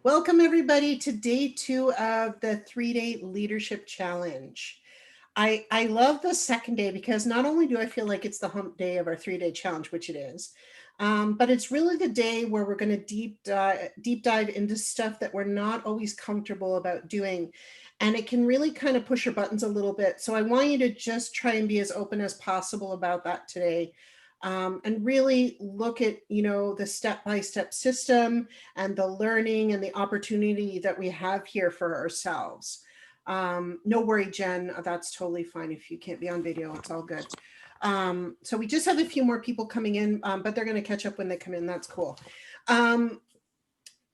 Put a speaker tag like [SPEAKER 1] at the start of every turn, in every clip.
[SPEAKER 1] Welcome everybody to day 2 of the 3-day leadership challenge. I love the second day because not only do I feel like it's the hump day of our 3-day challenge, which it is, but it's really the day where we're going to deep dive into stuff that we're not always comfortable about doing. And it can really kind of push your buttons a little bit. So I want you to just try and be as open as possible about that today. And really look at, the step-by-step system and the learning and the opportunity that we have here for ourselves. No worry, Jen, that's totally fine. If you can't be on video, it's all good. So we just have a few more people coming in, but they're going to catch up when they come in. That's cool.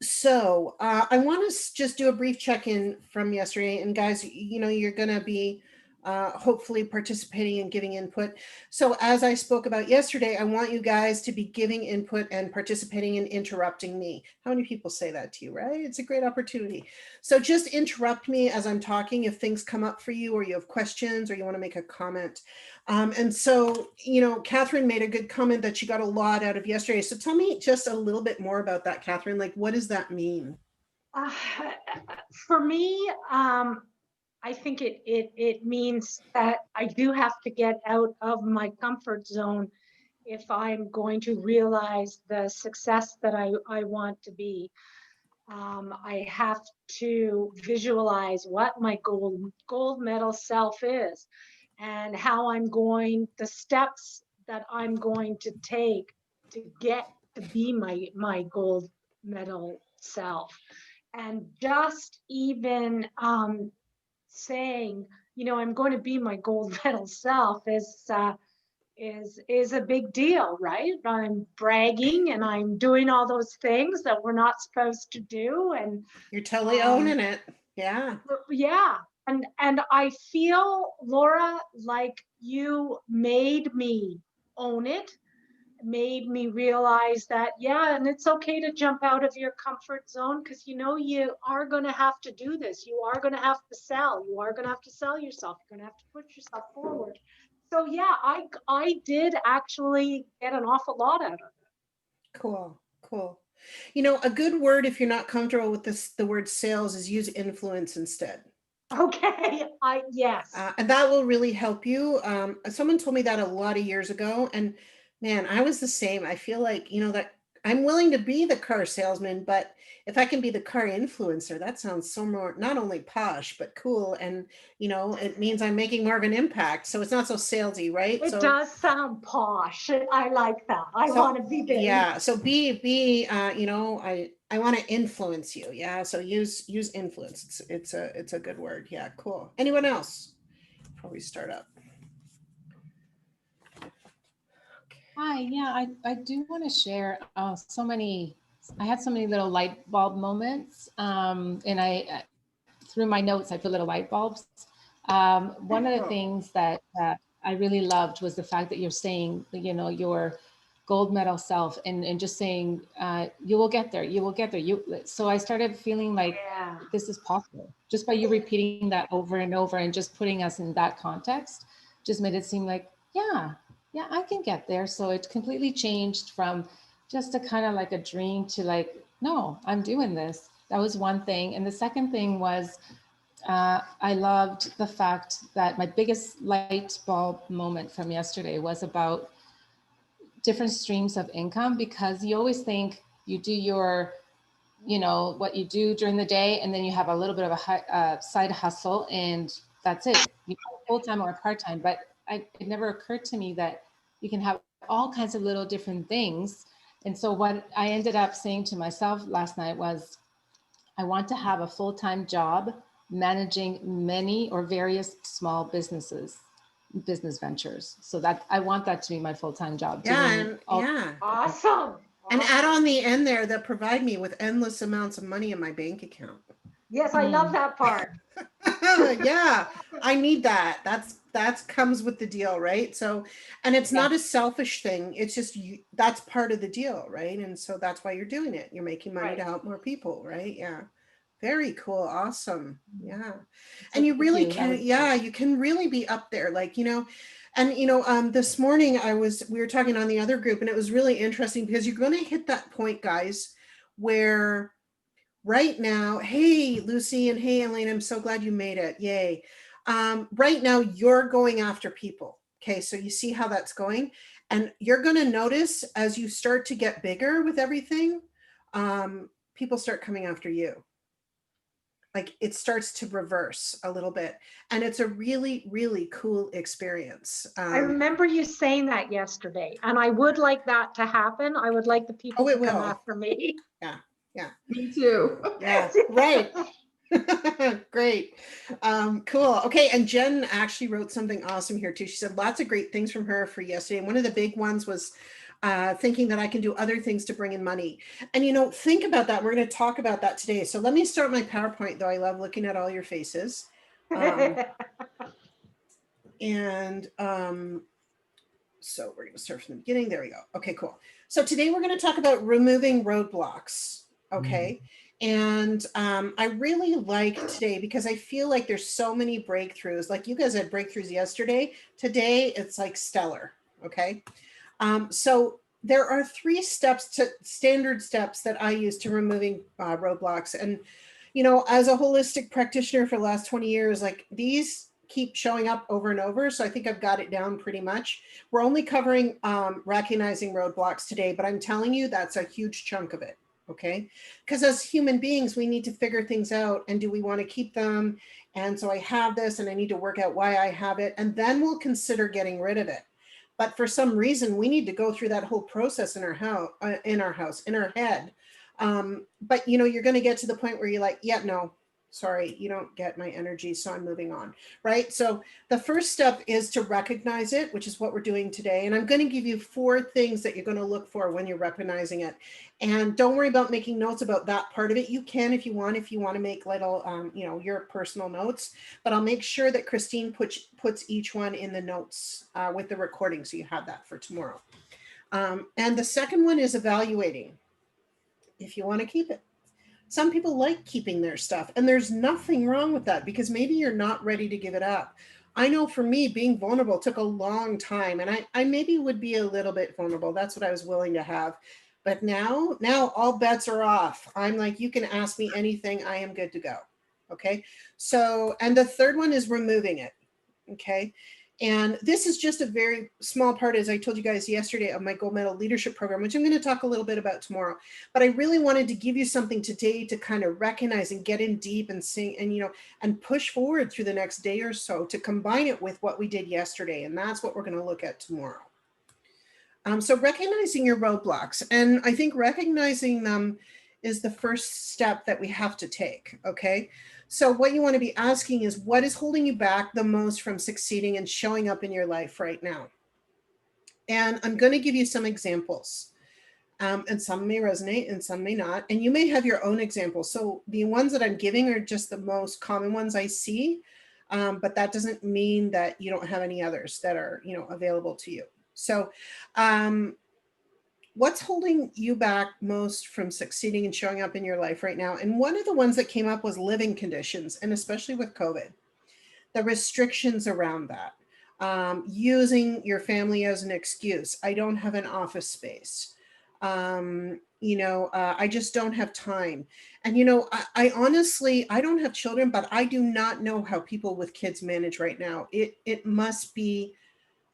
[SPEAKER 1] So I want to just do a brief check-in from yesterday. And guys, you're going to be hopefully participating and giving input. So as I spoke about yesterday, I want you guys to be giving input and participating and interrupting me. How many people say that to you, right? It's a great opportunity. So just interrupt me as I'm talking if things come up for you or you have questions or you want to make a comment. And so, Catherine made a good comment that she got a lot out of yesterday. So tell me just a little bit more about that, Catherine. Like, what does that mean?
[SPEAKER 2] For me, I think it means that I do have to get out of my comfort zone if I'm going to realize the success that I want to be. I have to visualize what my gold medal self is and how the steps that I'm going to take to get to be my gold medal self. And just even saying, I'm going to be my gold medal self is a big deal, right? I'm bragging and I'm doing all those things that we're not supposed to do, and
[SPEAKER 1] you're totally owning it. Yeah.
[SPEAKER 2] Yeah. And I feel, Laura, like you made me own it, made me realize that, yeah, and it's okay to jump out of your comfort zone because you are going to have to do this. You are going to have to sell. You are going to have to sell yourself. You're going to have to put yourself forward. So yeah, I did actually get an awful lot out of it.
[SPEAKER 1] Cool. A good word if you're not comfortable with the word sales is use influence instead.
[SPEAKER 2] Okay, yes.
[SPEAKER 1] And that will really help you. Someone told me that a lot of years ago, and man, I was the same. I feel like, that I'm willing to be the car salesman, but if I can be the car influencer, that sounds so more, not only posh, but cool. And, it means I'm making more of an impact. So it's not so salesy, right?
[SPEAKER 2] It does sound posh. I like that. I want to be big.
[SPEAKER 1] Yeah. So I want to influence you. Yeah. So use influence. It's a good word. Yeah. Cool. Anyone else before we start up?
[SPEAKER 3] Hi, yeah, I do want to share I had so many little light bulb moments, and I through my notes, I put little light bulbs. One of the things that I really loved was the fact that you're saying, your gold medal self and just saying, you will get there, you will get there. So I started feeling like this is possible just by you repeating that over and over and just putting us in that context, just made it seem like, yeah, I can get there. So it completely changed from just a kind of like a dream to like, no, I'm doing this. That was one thing. And the second thing was, I loved the fact that my biggest light bulb moment from yesterday was about different streams of income, because you always think you do your, what you do during the day, and then you have a little bit of a side hustle, and that's it. You know, full-time or part-time, but it never occurred to me that you can have all kinds of little different things. And so what I ended up saying to myself last night was, I want to have a full-time job managing many or various small business ventures. So that I want that to be my full-time job.
[SPEAKER 1] Yeah.
[SPEAKER 2] Awesome.
[SPEAKER 1] And add on the end there that provide me with endless amounts of money in my bank account.
[SPEAKER 2] Yes, I love that part.
[SPEAKER 1] Yeah, I need that. That comes with the deal, right? So, and it's not a selfish thing. It's just that's part of the deal, right? And so that's why you're doing it. You're making money to help more people, right? Yeah. Very cool. Awesome. Yeah. And you really can, you can really be up there, like, and this morning we were talking on the other group, and it was really interesting because you're going to hit that point, guys, where right now, hey, Lucy, and hey, Elaine, I'm so glad you made it. Yay. Right now, you're going after people. Okay, so you see how that's going? And you're going to notice as you start to get bigger with everything, people start coming after you. Like it starts to reverse a little bit. And it's a really, really cool experience.
[SPEAKER 2] I remember you saying that yesterday, and I would like that to happen. I would like the people
[SPEAKER 1] Oh,
[SPEAKER 2] to
[SPEAKER 1] it
[SPEAKER 2] come
[SPEAKER 1] will.
[SPEAKER 2] after me.
[SPEAKER 1] Yeah, yeah,
[SPEAKER 4] Me too.
[SPEAKER 1] yeah, right. Great. Cool. Okay. And Jen actually wrote something awesome here too. She said lots of great things from her for yesterday. And one of the big ones was thinking that I can do other things to bring in money. And, you know, think about that. We're going to talk about that today. So let me start my PowerPoint, though. I love looking at all your faces. And so we're going to start from the beginning. There we go. Okay, cool. So today we're going to talk about removing roadblocks. Okay. And I really like today because I feel like there's so many breakthroughs. Like you guys had breakthroughs yesterday. Today it's like stellar. Okay. So there are 3 steps to standard steps that I use to removing roadblocks. And, you know, as a holistic practitioner for the last 20 years, like these keep showing up over and over. So I think I've got it down pretty much. We're only covering recognizing roadblocks today, but I'm telling you that's a huge chunk of it. Okay. Because as human beings, we need to figure things out. And do we want to keep them? And so I have this and I need to work out why I have it. And then we'll consider getting rid of it. But for some reason, we need to go through that whole process in our house, in our head. But you know, you're going to get to the point where you're like, yeah, no, sorry, you don't get my energy, so I'm moving on, right? So the first step is to recognize it, which is what we're doing today. And I'm going to give you 4 things that you're going to look for when you're recognizing it. And don't worry about making notes about that part of it. You can if you want to make little, you know, your personal notes, but I'll make sure that Christine puts each one in the notes with the recording, so you have that for tomorrow. And the second one is evaluating if you want to keep it. Some people like keeping their stuff, and there's nothing wrong with that because maybe you're not ready to give it up. I know for me, being vulnerable took a long time, and I maybe would be a little bit vulnerable. That's what I was willing to have. But now all bets are off. I'm like, you can ask me anything. I am good to go. Okay. So, and the third one is removing it. Okay. And this is just a very small part, as I told you guys yesterday, of my gold medal leadership program, which I'm going to talk a little bit about tomorrow. But I really wanted to give you something today to kind of recognize and get in deep and sing and, you know, and push forward through the next day or so to combine it with what we did yesterday. And that's what we're going to look at tomorrow. So recognizing your roadblocks, and I think recognizing them is the first step that we have to take. Okay. So what you want to be asking is, what is holding you back the most from succeeding and showing up in your life right now? And I'm going to give you some examples. And some may resonate and some may not. And you may have your own examples. So the ones that I'm giving are just the most common ones I see. But that doesn't mean that you don't have any others that are, you know, available to you. So what's holding you back most from succeeding and showing up in your life right now? And one of the ones that came up was living conditions, and especially with COVID, the restrictions around that, using your family as an excuse. I don't have an office space. You know, I just don't have time. And, you know, I honestly, I don't have children, but I do not know how people with kids manage right now. It must be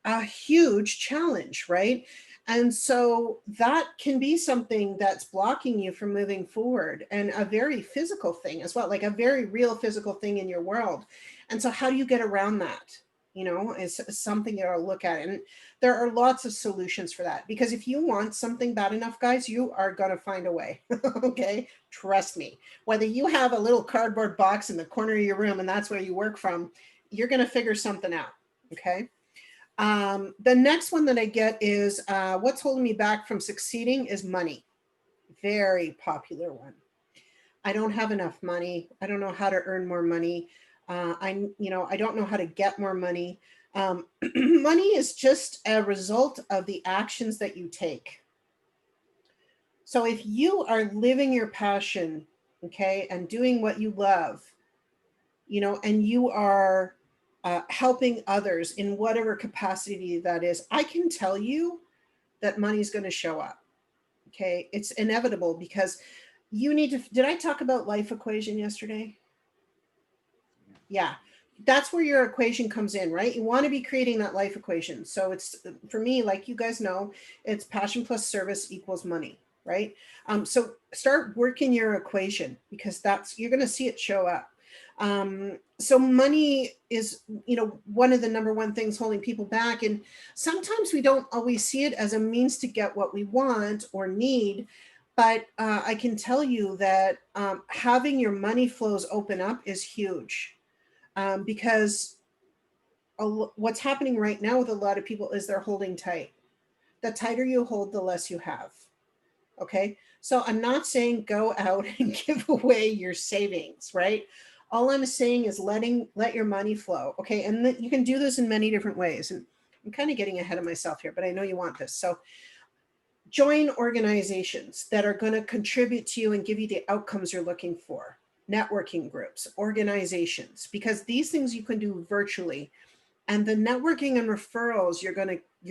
[SPEAKER 1] a huge challenge, right? And so that can be something that's blocking you from moving forward, and a very physical thing as well, like a very real physical thing in your world. And so how do you get around that? You know, is something you'll look at. And there are lots of solutions for that, because if you want something bad enough, guys, you are going to find a way. Okay. Trust me, whether you have a little cardboard box in the corner of your room and that's where you work from, you're going to figure something out. Okay. The next one that I get is what's holding me back from succeeding is money. Very popular one. I don't have enough money. I don't know how to earn more money. You know, I don't know how to get more money. Money is just a result of the actions that you take. So if you are living your passion, okay, and doing what you love, you know, and you are helping others in whatever capacity that is, I can tell you that money is going to show up. Okay. It's inevitable, because you need to, did I talk about life equation yesterday? Yeah, that's where your equation comes in, right? You want to be creating that life equation. So it's, for me, like you guys know, it's passion plus service equals money, right? So start working your equation, because that's, you're going to see it show up. So money is, one of the number one things holding people back. And sometimes we don't always see it as a means to get what we want or need. But I can tell you that having your money flows open up is huge, because what's happening right now with a lot of people is they're holding tight. The tighter you hold, the less you have. Okay. So I'm not saying go out and give away your savings, right? All I'm saying is let your money flow. Okay. And you can do this in many different ways. And I'm kind of getting ahead of myself here, but I know you want this. So join organizations that are going to contribute to you and give you the outcomes you're looking for. Networking groups, organizations, because these things you can do virtually, and the networking and referrals you're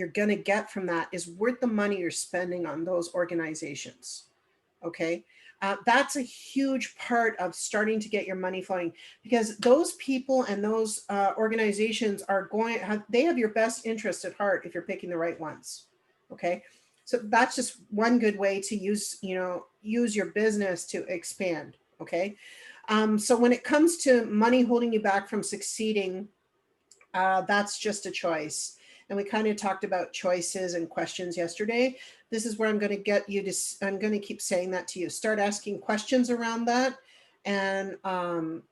[SPEAKER 1] going to get from that is worth the money you're spending on those organizations. Okay. That's a huge part of starting to get your money flowing, because those people and those organizations they have your best interest at heart if you're picking the right ones. Okay. So that's just one good way to use your business to expand. Okay. So when it comes to money holding you back from succeeding, that's just a choice. And we kind of talked about choices and questions yesterday. This is where I'm going to get you to, I'm going to keep saying that to you. Start asking questions around that, and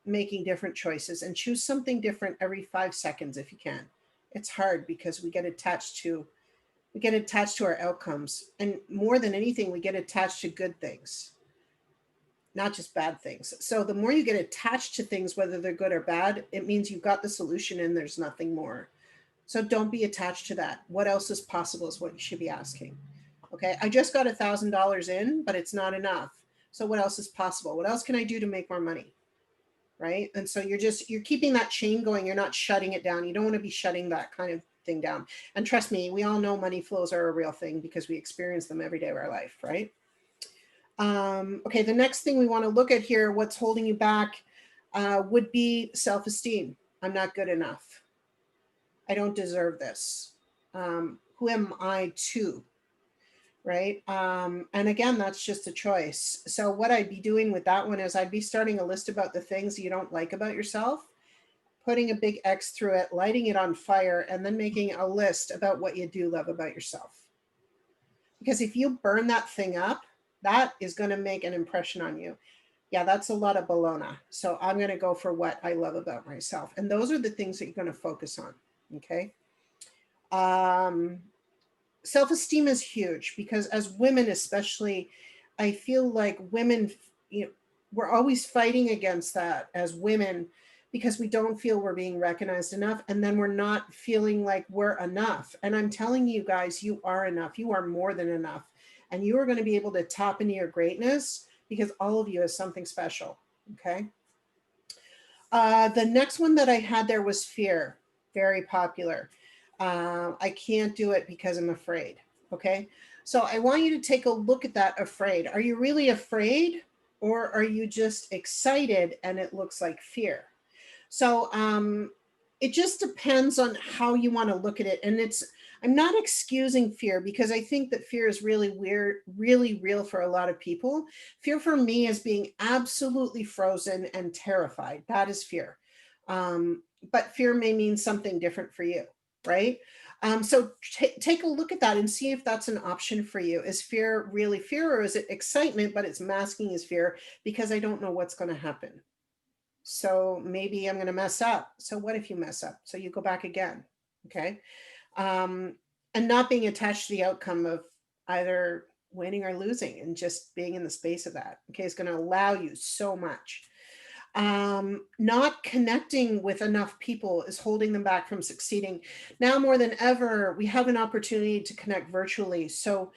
[SPEAKER 1] making different choices, and choose something different every 5 seconds if you can. It's hard because we get attached to our outcomes. And more than anything, we get attached to good things, not just bad things. So the more you get attached to things, whether they're good or bad, it means you've got the solution and there's nothing more. So don't be attached to that. What else is possible is what you should be asking. Okay. I just got $1,000 in, but it's not enough. So what else is possible? What else can I do to make more money? Right. And so you're keeping that chain going. You're not shutting it down. You don't want to be shutting that kind of thing down. And trust me, we all know money flows are a real thing because we experience them every day of our life. Right. Okay, the next thing we want to look at here, what's holding you back, would be self-esteem. I'm not good enough. I don't deserve this. Who am I to? Right? And again, that's just a choice. So what I'd be doing with that one is I'd be starting a list about the things you don't like about yourself, putting a big X through it, lighting it on fire, and then making a list about what you do love about yourself. Because if you burn that thing up, that is going to make an impression on you. Yeah, that's a lot of bologna. So I'm going to go for what I love about myself. And those are the things that you're going to focus on. Okay. Um, Self-esteem is huge because as women, especially, I feel like women, we're always fighting against that as women because we don't feel we're being recognized enough. And then we're not feeling like we're enough. And I'm telling you guys, you are enough. You are more than enough. And you are going to be able to tap into your greatness because all of you is something special. Okay. The next one that I had there was fear. Very popular. I can't do it because I'm afraid. Okay. So I want you to take a look at that afraid. Are you really afraid, or are you just excited and it looks like fear? So it just depends on how you want to look at it. And I'm not excusing fear because I think that fear is really weird, really real for a lot of people. Fear for me is being absolutely frozen and terrified. That is fear. But fear may mean something different for you, right? So take a look at that and see if that's an option for you. Is fear really fear, or is it excitement, but it's masking as fear because I don't know what's going to happen? So maybe I'm going to mess up. So what if you mess up? So you go back again. Okay. Um, and not being attached to the outcome of either winning or losing, and just being in the space of that. Okay. It's going to allow you so much. Not connecting with enough people is holding them back from succeeding. Now more than ever, we have an opportunity to connect virtually. So,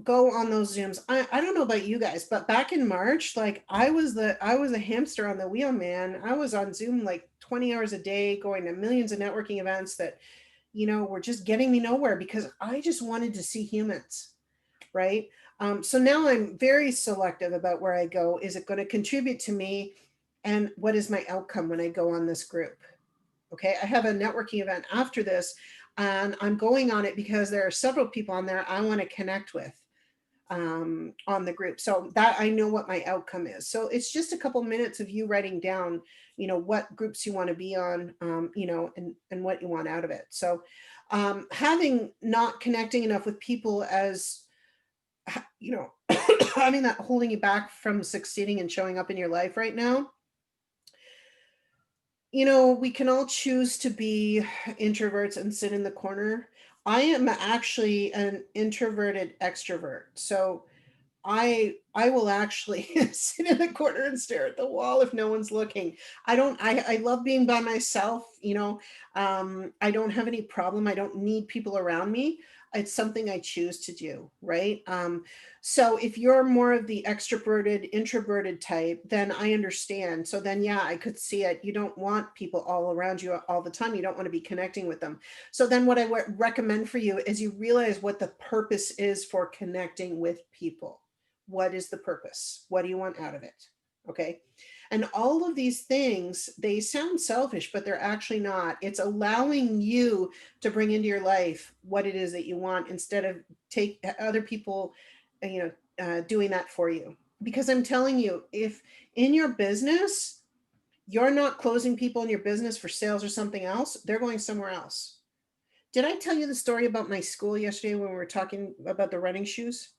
[SPEAKER 1] go on those Zooms. I don't know about you guys, but back in March, like I was a hamster on the wheel, man. I was on Zoom like 20 hours a day, going to millions of networking events that, were just getting me nowhere because I just wanted to see humans. Right. So now I'm very selective about where I go. Is it going to contribute to me? And what is my outcome when I go on this group? Okay, I have a networking event after this, and I'm going on it because there are several people on there I want to connect with on the group, so that I know what my outcome is. So it's just a couple minutes of you writing down, what groups you want to be on, and what you want out of it. So having not connecting enough with people as having that holding you back from succeeding and showing up in your life right now. We can all choose to be introverts and sit in the corner. I am actually an introverted extrovert. So I will actually sit in the corner and stare at the wall if no one's looking. I love being by myself. I don't have any problem. I don't need people around me. It's something I choose to do, right? So if you're more of the extroverted, introverted type, then I understand. So then, yeah, I could see it. You don't want people all around you all the time. You don't want to be connecting with them. So then what I would recommend for you is you realize what the purpose is for connecting with people. What is the purpose? What do you want out of it? Okay. And all of these things, they sound selfish, but they're actually not. It's allowing you to bring into your life what it is that you want instead of take other people, doing that for you. Because I'm telling you, if in your business, you're not closing people in your business for sales or something else, they're going somewhere else. Did I tell you the story about my school yesterday when we were talking about the running shoes?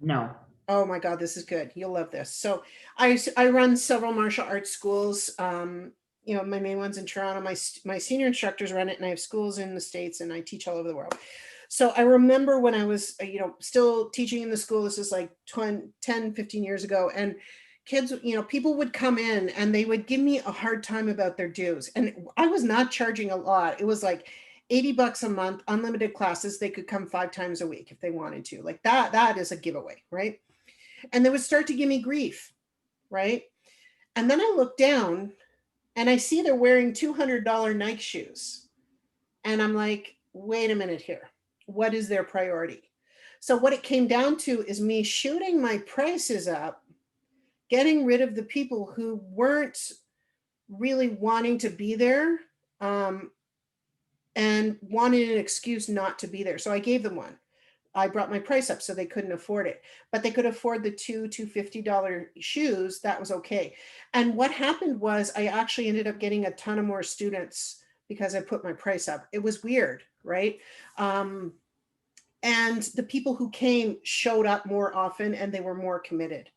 [SPEAKER 4] No.
[SPEAKER 1] Oh my God, this is good. You'll love this. So I run several martial arts schools. My main one's in Toronto. My senior instructors run it, and I have schools in the States, and I teach all over the world. So I remember when I was, still teaching in the school, this is like 10, 15 years ago. And kids, people would come in and they would give me a hard time about their dues. And I was not charging a lot. It was like $80 a month, unlimited classes. They could come 5 times a week if they wanted to. Like that is a giveaway, right? And they would start to give me grief, right? And then I look down and I see they're wearing $200 Nike shoes. And I'm like, wait a minute here. What is their priority? So what it came down to is me shooting my prices up, getting rid of the people who weren't really wanting to be there, and wanted an excuse not to be there. So I gave them one. I brought my price up so they couldn't afford it, but they could afford the $250 shoes. That was okay. And what happened was I actually ended up getting a ton of more students because I put my price up. It was weird, right? And the people who came showed up more often and they were more committed.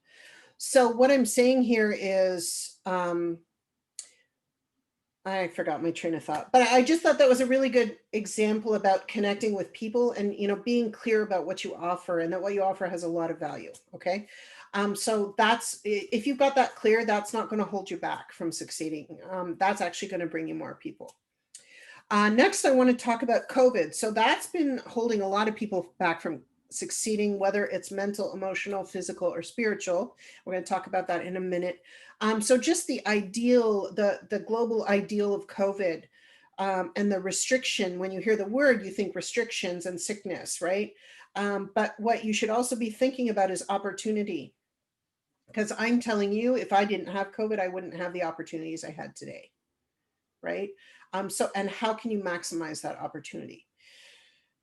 [SPEAKER 1] So what I'm saying here is, I forgot my train of thought, but I just thought that was a really good example about connecting with people and, being clear about what you offer and that what you offer has a lot of value. Okay. So if you've got that clear, that's not going to hold you back from succeeding. That's actually going to bring you more people. Next, I want to talk about COVID. So that's been holding a lot of people back from succeeding, whether it's mental, emotional, physical, or spiritual. We're going to talk about that in a minute. So just the ideal, the global ideal of COVID, and the restriction, when you hear the word, you think restrictions and sickness, right? But what you should also be thinking about is opportunity. Because I'm telling you, if I didn't have COVID, I wouldn't have the opportunities I had today, right? And how can you maximize that opportunity?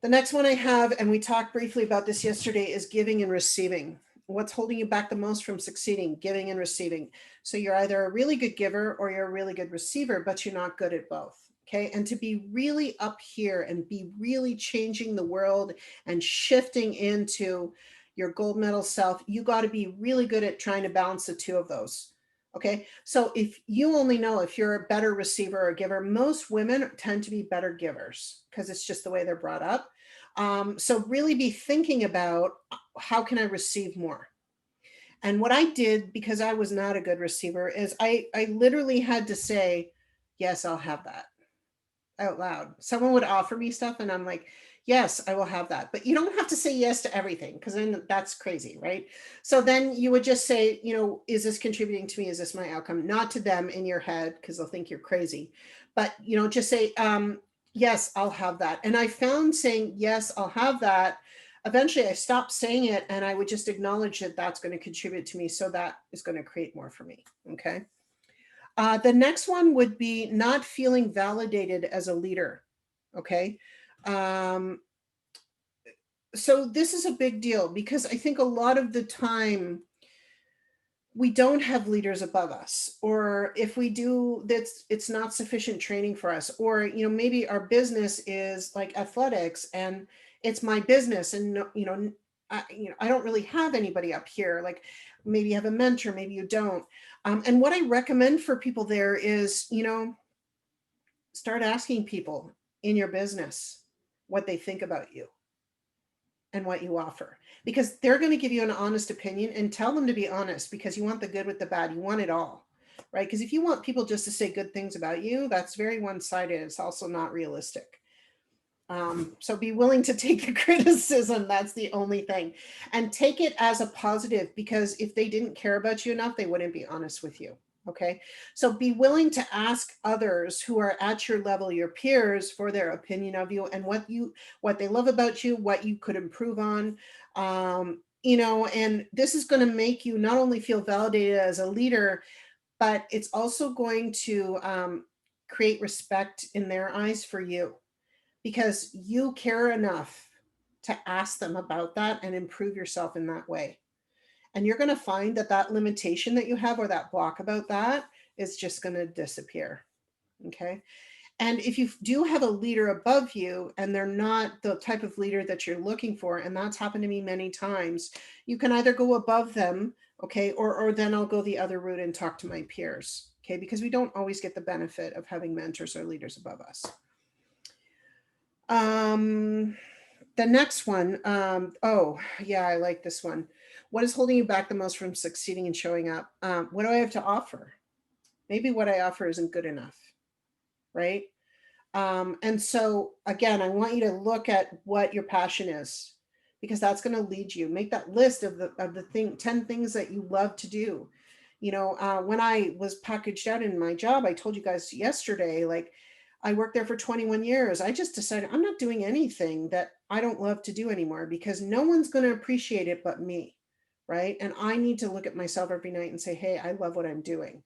[SPEAKER 1] The next one I have, and we talked briefly about this yesterday, is giving and receiving. What's holding you back the most from succeeding? Giving and receiving. So you're either a really good giver or you're a really good receiver, but you're not good at both. Okay. And to be really up here and be really changing the world and shifting into your gold medal self, you got to be really good at trying to balance the two of those. Okay. So if you only know if you're a better receiver or giver, most women tend to be better givers because it's just the way they're brought up. So really be thinking about how can I receive more? And what I did, because I was not a good receiver, is I literally had to say, yes, I'll have that out loud. Someone would offer me stuff and I'm like, yes, I will have that. But you don't have to say yes to everything because then that's crazy, right? So then you would just say, is this contributing to me? Is this my outcome? Not to them in your head because they'll think you're crazy. But, just say, yes, I'll have that. And I found saying, yes, I'll have that eventually I stopped saying it and I would just acknowledge that that's going to contribute to me. So that is going to create more for me. Okay. The next one would be not feeling validated as a leader. Okay. Um, so this is a big deal because I think a lot of the time we don't have leaders above us, or if we do, that's it's not sufficient training for us, or maybe our business is like athletics and it's my business, and I don't really have anybody up here. Like maybe you have a mentor, maybe you don't. And what I recommend for people there is start asking people in your business what they think about you and what you offer, because they're going to give you an honest opinion, and tell them to be honest, because you want the good with the bad, you want it all, right? Because if you want people just to say good things about you, that's very one-sided. It's also not realistic. So be willing to take the criticism. That's the only thing, and take it as a positive, because if they didn't care about you enough, they wouldn't be honest with you. Okay. So be willing to ask others who are at your level, your peers, for their opinion of you and what they love about you, what you could improve on. And this is going to make you not only feel validated as a leader, but it's also going to create respect in their eyes for you, because you care enough to ask them about that and improve yourself in that way. And you're going to find that that limitation that you have, or that block about that, is just going to disappear. Okay. And if you do have a leader above you and they're not the type of leader that you're looking for, and that's happened to me many times, you can either go above them, okay, or then I'll go the other route and talk to my peers, okay, because we don't always get the benefit of having mentors or leaders above us. The next one, oh yeah, I like this one. What is holding you back the most from succeeding and showing up? What do I have to offer? Maybe what I offer isn't good enough, right? And so again, I want you to look at what your passion is, because that's going to lead you. Make that list of the 10 things that you love to do. When I was packaged out in my job, I told you guys yesterday, like I worked there for 21 years. I just decided I'm not doing anything that I don't love to do anymore, because no one's going to appreciate it but me, right? And I need to look at myself every night and say, hey, I love what I'm doing.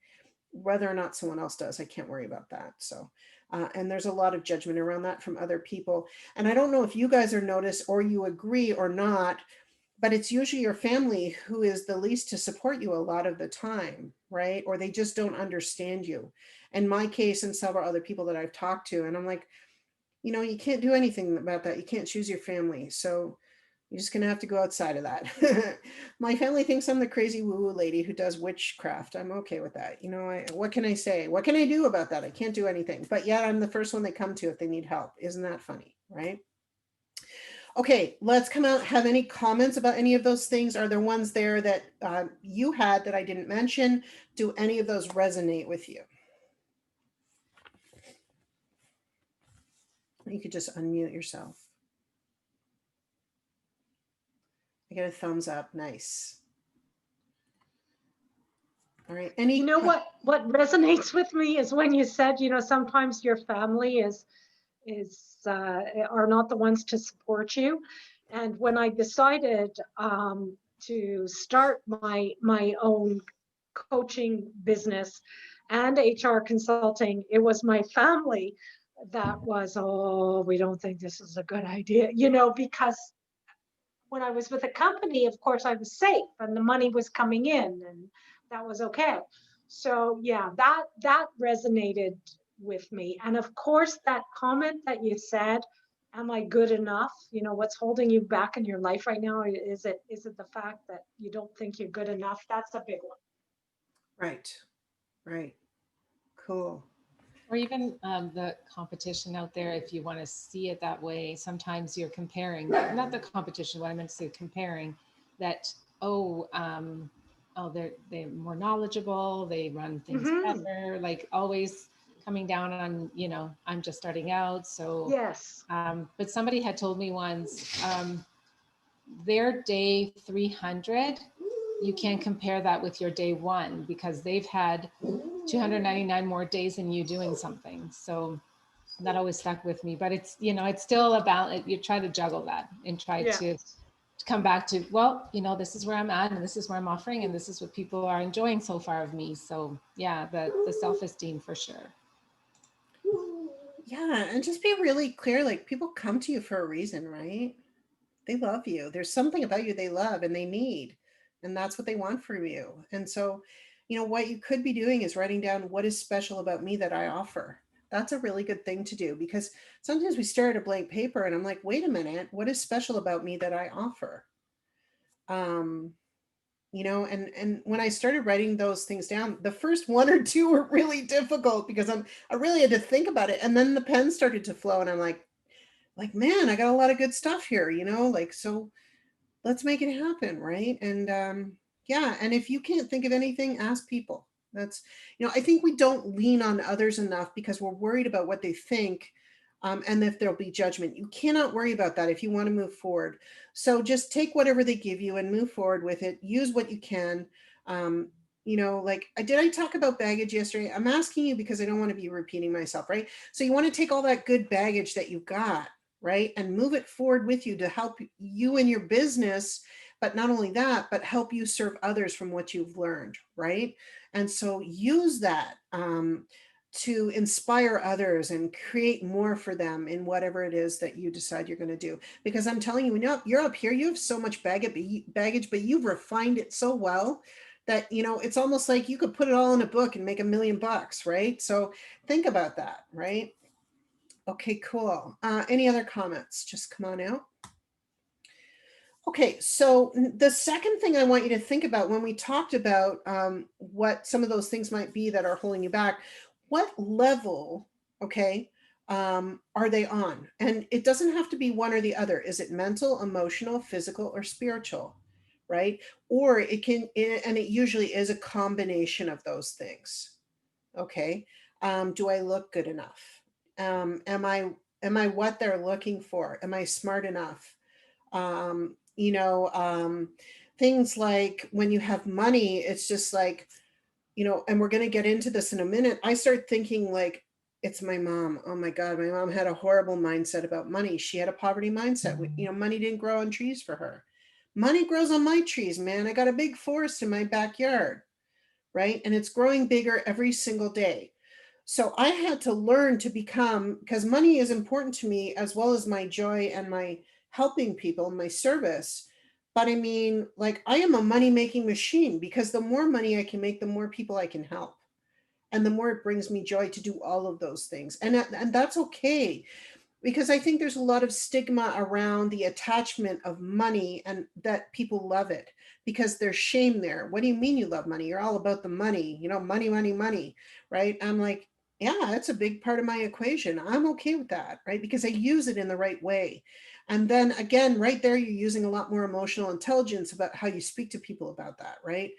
[SPEAKER 1] Whether or not someone else does, I can't worry about that. So, and there's a lot of judgment around that from other people. And I don't know if you guys are noticed or you agree or not, but it's usually your family who is the least to support you a lot of the time, right? Or they just don't understand you. In my case, and several other people that I've talked to, and I'm like, you can't do anything about that. You can't choose your family. So you're just going to have to go outside of that. My family thinks I'm the crazy woo-woo lady who does witchcraft. I'm okay with that. What can I say? What can I do about that? I can't do anything. But yet I'm the first one they come to if they need help. Isn't that funny, right? Okay, let's come out. Have any comments about any of those things? Are there ones there that you had that I didn't mention? Do any of those resonate with you? You could just unmute yourself. I get a thumbs up. Nice. All right.
[SPEAKER 2] What resonates with me is when you said, sometimes your family is are not the ones to support you. And when I decided to start my own coaching business and HR consulting, it was my family that was, oh, we don't think this is a good idea, because when I was with a company, of course, I was safe and the money was coming in, and that was okay. So yeah, that resonated with me. And of course, that comment that you said, am I good enough? What's holding you back in your life right now? Is it the fact that you don't think you're good enough? That's a big one.
[SPEAKER 1] Right. Cool.
[SPEAKER 3] Or even the competition out there, if you want to see it that way, sometimes you're comparing, not the competition, what I meant to say, comparing that, they're more knowledgeable, they run things better, like always coming down on, I'm just starting out. So,
[SPEAKER 2] yes.
[SPEAKER 3] But somebody had told me once, their day 300, you can't compare that with your day 1, because they've had 299 more days than you doing something. So that always stuck with me, but it's, it's still about it. You try to juggle that and try to come back to, well, you know, this is where I'm at and this is where I'm offering and this is what people are enjoying so far of me. So yeah, the self-esteem for sure.
[SPEAKER 1] Yeah, and just be really clear, like people come to you for a reason, right? They love you. There's something about you they love and they need, and that's what they want from you. And so, what you could be doing is writing down what is special about me that I offer. That's a really good thing to do because sometimes we stare at a blank paper and I'm like, wait a minute, what is special about me that I offer? Um, and when I started writing those things down, the first one or two were really difficult because I really had to think about it. And then the pen started to flow and I'm like, man, I got a lot of good stuff here, like, so let's make it happen, right? And yeah, and if you can't think of anything, ask people. That's, I think we don't lean on others enough because we're worried about what they think, and if there'll be judgment. You cannot worry about that if you want to move forward. So just take whatever they give you and move forward with it. Use what you can. Um, like did I talk about baggage yesterday? I'm asking you because I don't want to be repeating myself, right? So you want to take all that good baggage that you've got, right, and move it forward with you to help you in your business, but not only that, but help you serve others from what you've learned, right? And so use that to inspire others and create more for them in whatever it is that you decide you're going to do. Because I'm telling you, you're up here, you have so much baggage, but you've refined it so well that it's almost like you could put it all in a book and make $1 million, right? So think about that, right? Okay, cool. Any other comments? Just come on out. Okay, so the second thing I want you to think about when we talked about what some of those things might be that are holding you back, what level, okay, are they on? And it doesn't have to be one or the other. Is it mental, emotional, physical, or spiritual, right? Or and it usually is a combination of those things. Okay, do I look good enough? Am I what they're looking for? Am I smart enough? um, you know um, Things like when you have money, it's just like, and we're going to get into this in a minute. I start thinking like, it's my mom. Oh my God, my mom had a horrible mindset about money. She had a poverty mindset. Money didn't grow on trees for her. Money grows on my trees, man. I got a big forest in my backyard, right? And it's growing bigger every single day. So I had to learn to become, because money is important to me as well as my joy and my helping people, my service. But I mean, like, I am a money making machine because the more money I can make, the more people I can help. And the more it brings me joy to do all of those things. And that's okay, because I think there's a lot of stigma around the attachment of money and that people love it because there's shame there. What do you mean you love money? You're all about the money, money, money, money, right? I'm like, yeah, that's a big part of my equation. I'm okay with that, right? Because I use it in the right way. And then again, right there, you're using a lot more emotional intelligence about how you speak to people about that, right?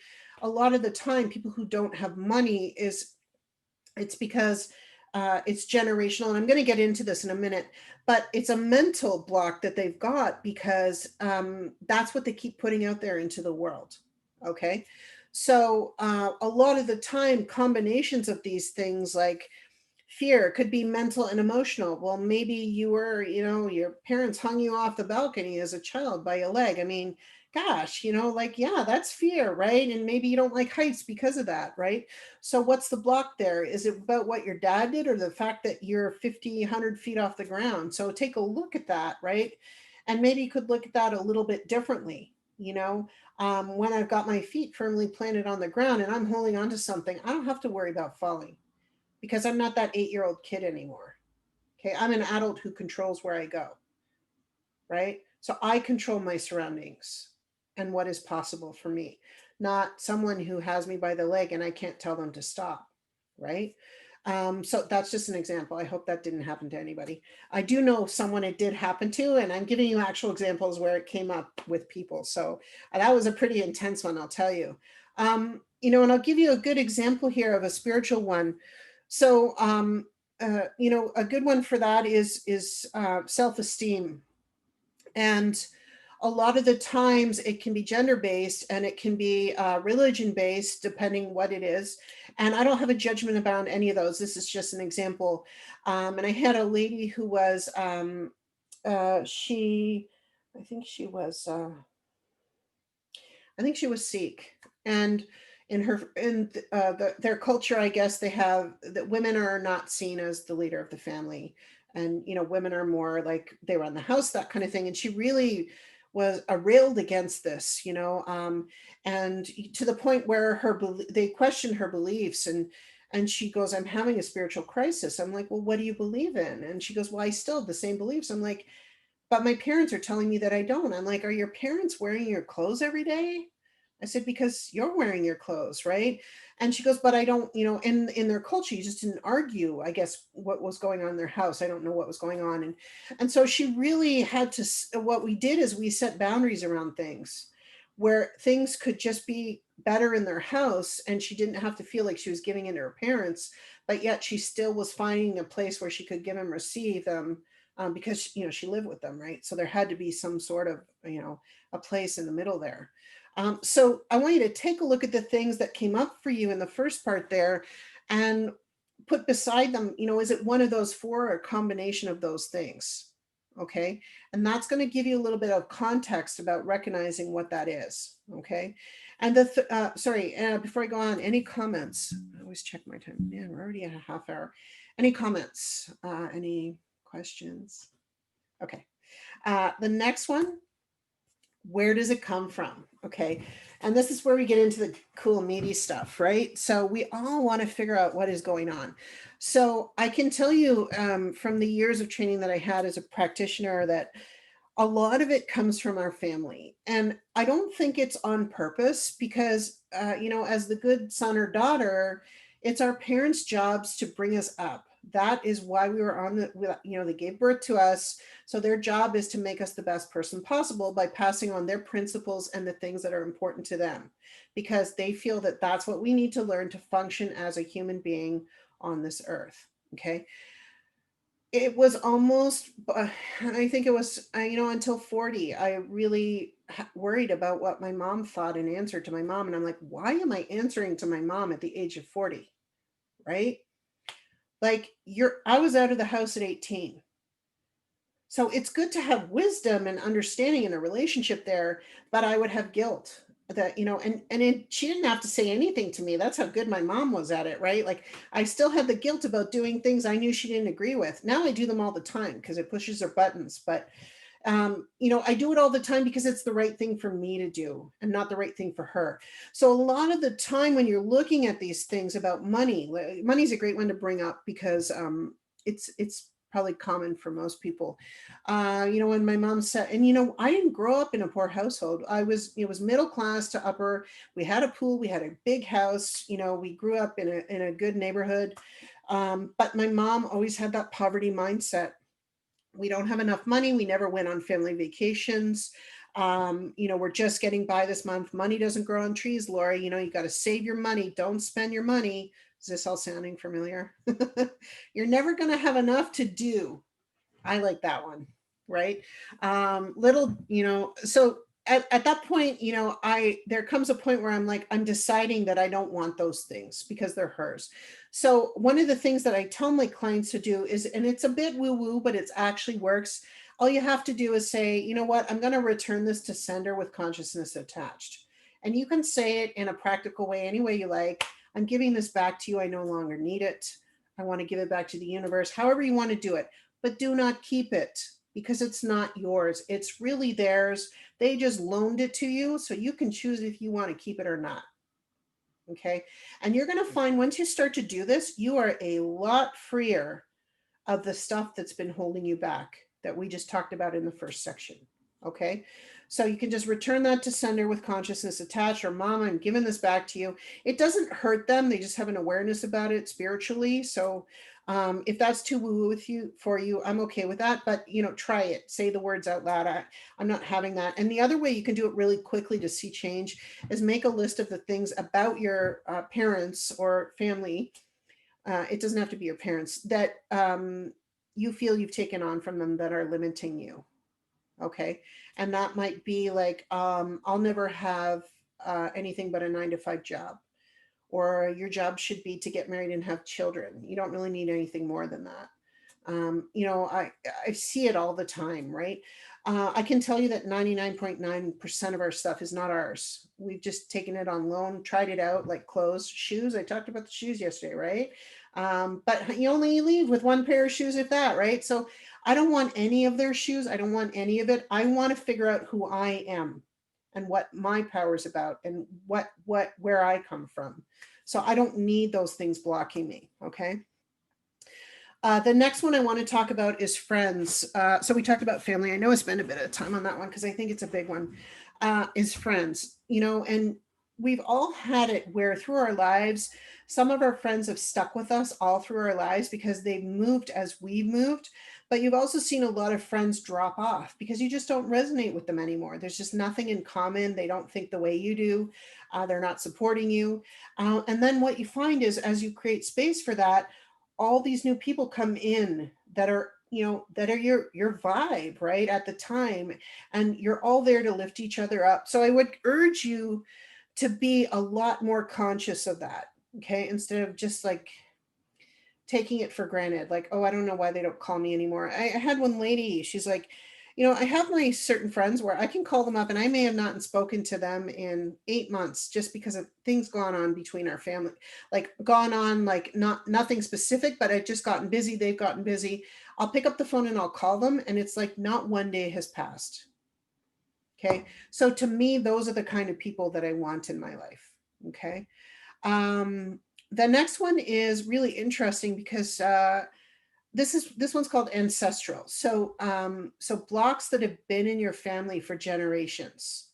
[SPEAKER 1] A lot of the time, people who don't have money it's because it's generational, and I'm going to get into this in a minute, but it's a mental block that they've got because that's what they keep putting out there into the world. Okay, so a lot of the time, combinations of these things like fear could be mental and emotional. Well, maybe you were, your parents hung you off the balcony as a child by a leg. I mean, gosh, like, yeah, that's fear, right? And maybe you don't like heights because of that, right? So what's the block there? Is it about what your dad did or the fact that you're 50, 100 feet off the ground? So take a look at that, right? And maybe you could look at that a little bit differently. When I've got my feet firmly planted on the ground and I'm holding on to something, I don't have to worry about falling because I'm not that 8-year-old kid anymore. Okay, I'm an adult who controls where I go, right? So I control my surroundings and what is possible for me, not someone who has me by the leg and I can't tell them to stop, right? So that's just an example. I hope that didn't happen to anybody. I do know someone it did happen to, and I'm giving you actual examples where it came up with people. So that was a pretty intense one, I'll tell you. And I'll give you a good example here of a spiritual one. So, a good one for that is self-esteem. And a lot of the times it can be gender-based and it can be religion-based, depending what it is. And I don't have a judgment about any of those. This is just an example. And I had a lady who was, I think she was, I think she was Sikh. And their culture, I guess they have that women are not seen as the leader of the family. And, women are more like they run the house, that kind of thing. And she really was railed against this, and to the point where they questioned her beliefs, and she goes, I'm having a spiritual crisis. I'm like, well, what do you believe in? And she goes, well, I still have the same beliefs. I'm like, but my parents are telling me that I don't. I'm like, are your parents wearing your clothes every day? I said, because you're wearing your clothes, right? And she goes, but I don't, in their culture, you just didn't argue, I guess, what was going on in their house. I don't know what was going on. And so she really had to, what we did is we set boundaries around things where things could just be better in their house. And she didn't have to feel like she was giving in to her parents, but yet she still was finding a place where she could give and receive them, because she lived with them, right? So there had to be some sort of a place in the middle there. So I want you to take a look at the things that came up for you in the first part there, and put beside them, is it one of those four or a combination of those things? Okay, and that's going to give you a little bit of context about recognizing what that is. Okay, and sorry, before I go on, any comments? I always check my time. Man, we're already at a half hour. Any comments? Any questions? Okay. The next one, where does it come from? Okay. And this is where we get into the cool, meaty stuff, right? So we all want to figure out what is going on. So I can tell you, from the years of training that I had as a practitioner, that a lot of it comes from our family. And I don't think it's on purpose, because, as the good son or daughter, it's our parents' jobs to bring us up. That is why we were they gave birth to us. So their job is to make us the best person possible by passing on their principles and the things that are important to them, because they feel that that's what we need to learn to function as a human being on this earth. Okay. It was almost, I think it was, until 40, I really worried about what my mom thought and answered to my mom. And I'm like, why am I answering to my mom at the age of 40? Right? Like, I was out of the house at 18. So it's good to have wisdom and understanding in a relationship there, but I would have guilt that, she didn't have to say anything to me. That's how good my mom was at it, right? Like, I still had the guilt about doing things I knew she didn't agree with. Now I do them all the time because it pushes her buttons. But, I do it all the time because it's the right thing for me to do and not the right thing for her. So a lot of the time when you're looking at these things about money's a great one to bring up, because it's probably common for most people. When my mom said, and I didn't grow up in a poor household. It was middle class to upper. We had a pool, we had a big house, we grew up in a good neighborhood. But my mom always had that poverty mindset. We don't have enough money. We never went on family vacations. We're just getting by this month. Money doesn't grow on trees, Lori. You got to save your money. Don't spend your money. Is this all sounding familiar? You're never going to have enough to do. I like that one, right? So at that point, there comes a point where I'm like, I'm deciding that I don't want those things because they're hers. So one of the things that I tell my clients to do is, and it's a bit woo-woo, but it actually works. All you have to do is say, you know what, I'm going to return this to sender with consciousness attached. And you can say it in a practical way, any way you like. I'm giving this back to you. I no longer need it. I want to give it back to the universe, however you want to do it, but do not keep it, because it's not yours. It's really theirs. They just loaned it to you, so you can choose if you want to keep it or not. Okay. And you're going to find once you start to do this, you are a lot freer of the stuff that's been holding you back that we just talked about in the first section. Okay. So you can just return that to sender with consciousness attached, or mom, I'm giving this back to you. It doesn't hurt them. They just have an awareness about it spiritually. So if that's too woo for you, I'm okay with that. But try it. Say the words out loud. I'm not having that. And the other way you can do it really quickly to see change is make a list of the things about your parents or family. It doesn't have to be your parents that you feel you've taken on from them that are limiting you. Okay. And that might be like, I'll never have anything but a 9-to-5 job, or your job should be to get married and have children. You don't really need anything more than that. I see it all the time, right? I can tell you that 99.9% of our stuff is not ours. We've just taken it on loan, tried it out, like clothes, shoes. I talked about the shoes yesterday, right? But you only leave with one pair of shoes, if that, right? So I don't want any of their shoes. I don't want any of it. I want to figure out who I am and what my power is about and where I come from. So I don't need those things blocking me. Okay. The next one I want to talk about is friends. So we talked about family. I know I spend a bit of time on that one because I think it's a big one. Is friends, and we've all had it where through our lives, some of our friends have stuck with us all through our lives because they've moved as we've moved. But you've also seen a lot of friends drop off because you just don't resonate with them anymore. There's just nothing in common. They don't think the way you do. They're not supporting you. And then what you find is as you create space for that, all these new people come in that are your vibe right at the time, and you're all there to lift each other up. So I would urge you to be a lot more conscious of that, okay, instead of just like taking it for granted, like, oh, I don't know why they don't call me anymore. I had one lady, she's like, I have my certain friends where I can call them up and I may have not spoken to them in 8 months just because of things gone on between our family, like gone on, like nothing specific, but I've just gotten busy. They've gotten busy. I'll pick up the phone and I'll call them. And it's like not one day has passed. Okay. So to me, those are the kind of people that I want in my life. Okay. Um, the next one is really interesting because this one's called ancestral. So blocks that have been in your family for generations.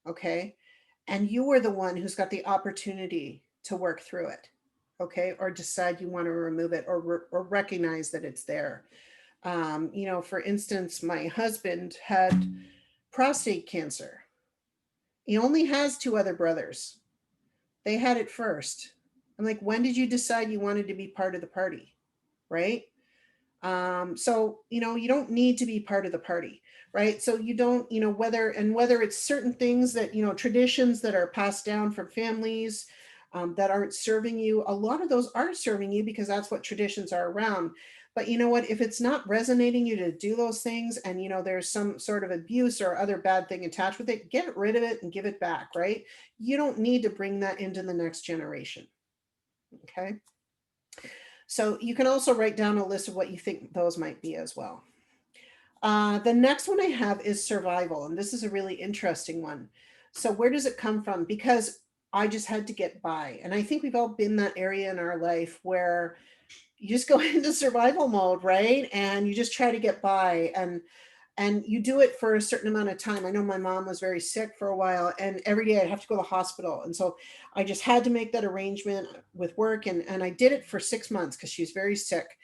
[SPEAKER 1] Okay. And you are the one who's got the opportunity to work through it. Okay. Or decide you want to remove it or recognize that it's there. For instance, my husband had prostate cancer. He only has two other brothers. They had it first. I'm like, when did you decide you wanted to be part of the party? Right. So, you don't need to be part of the party, right? So you don't, whether it's certain things that, traditions that are passed down from families that aren't serving you, a lot of those are serving you because that's what traditions are around. But you know what, if it's not resonating you to do those things and, there's some sort of abuse or other bad thing attached with it, get rid of it and give it back, right? You don't need to bring that into the next generation. Okay. So you can also write down a list of what you think those might be as well. The next one I have is survival, and this is a really interesting one. So where does it come from? Because I just had to get by. And I think we've all been that area in our life where you just go into survival mode, right? And you just try to get by. And you do it for a certain amount of time. I know my mom was very sick for a while, and every day I'd have to go to the hospital. And so I just had to make that arrangement with work. And I did it for 6 months because she was very sick.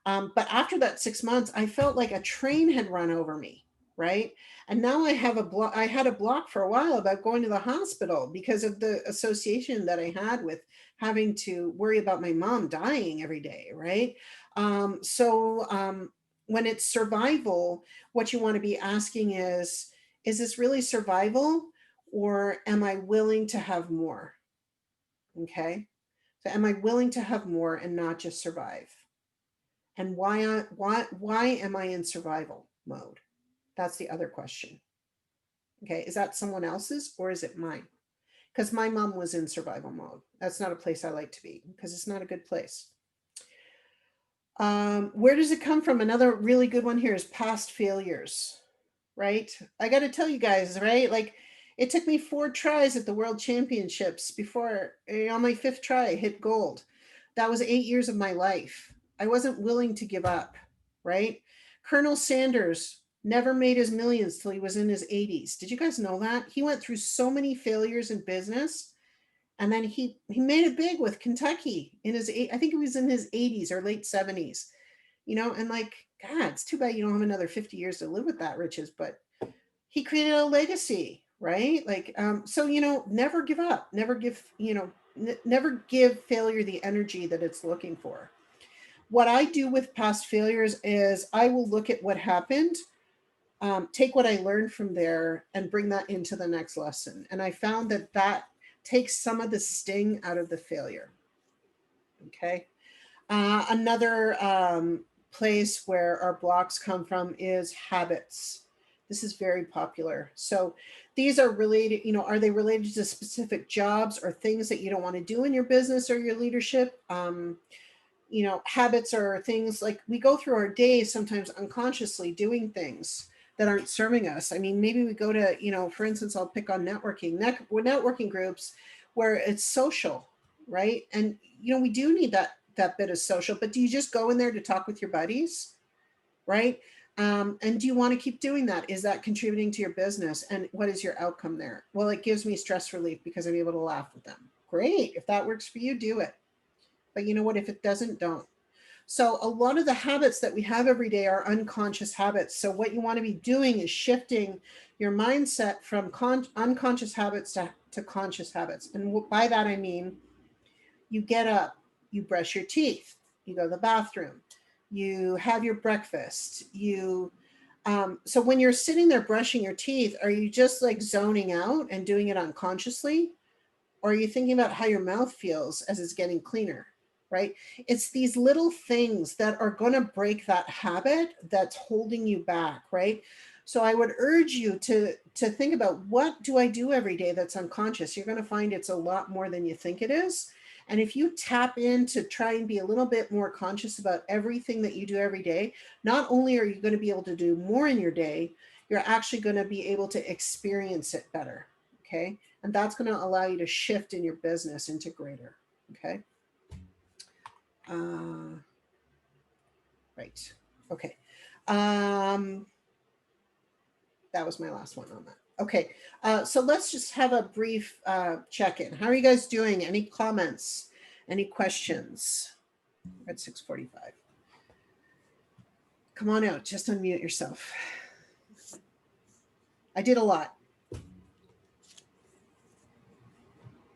[SPEAKER 1] But after that 6 months, I felt like a train had run over me, right? And now I have a block. I had a block for a while about going to the hospital because of the association that I had with having to worry about my mom dying every day, right? When it's survival, what you want to be asking is this really survival, or am I willing to have more? Okay. So am I willing to have more and not just survive? And why am I in survival mode? That's the other question. Okay. Is that someone else's or is it mine? Because my mom was in survival mode. That's not a place I like to be because it's not a good place. Where does it come from? Another really good one here is past failures, right? I got to tell you guys, right? Like it took me 4 tries at the World Championships before on my 5th try I hit gold. That was 8 years of my life. I wasn't willing to give up, right? Colonel Sanders never made his millions till he was in his 80s. Did you guys know that? He went through so many failures in business, and then he made it big with Kentucky in his I think it was in his 80s or late 70s. And like, God, it's too bad you don't have another 50 years to live with that riches, but he created a legacy, right? Like, so, never give up, never give, never give failure the energy that it's looking for. What I do with past failures is I will look at what happened, take what I learned from there and bring that into the next lesson. And I found that takes some of the sting out of the failure. Okay. Another place where our blocks come from is habits. This is very popular. So these are related, are they related to specific jobs or things that you don't want to do in your business or your leadership? Habits are things like we go through our day sometimes unconsciously doing things that aren't serving us. I mean, maybe we go to, for instance, I'll pick on networking groups where it's social, right? And, we do need that bit of social, but do you just go in there to talk with your buddies? Right? And do you want to keep doing that? Is that contributing to your business? And what is your outcome there? Well, it gives me stress relief because I'm able to laugh with them. Great. If that works for you, do it. But you know what? If it doesn't, don't. So a lot of the habits that we have every day are unconscious habits. So what you want to be doing is shifting your mindset from unconscious habits to conscious habits. And by that, I mean, you get up, you brush your teeth, you go to the bathroom, you have your breakfast, so when you're sitting there brushing your teeth, are you just like zoning out and doing it unconsciously? Or are you thinking about how your mouth feels as it's getting cleaner, right? It's these little things that are going to break that habit that's holding you back, right? So I would urge you to think about, what do I do every day that's unconscious? You're going to find it's a lot more than you think it is. And if you tap in to try and be a little bit more conscious about everything that you do every day, not only are you going to be able to do more in your day, you're actually going to be able to experience it better. Okay. And that's going to allow you to shift in your business into greater. Okay. Right. Okay. That was my last one on that. Okay. So let's just have a brief check-in. How are you guys doing? Any comments? Any questions? We're at 6:45. Come on out. Just unmute yourself. I did a lot.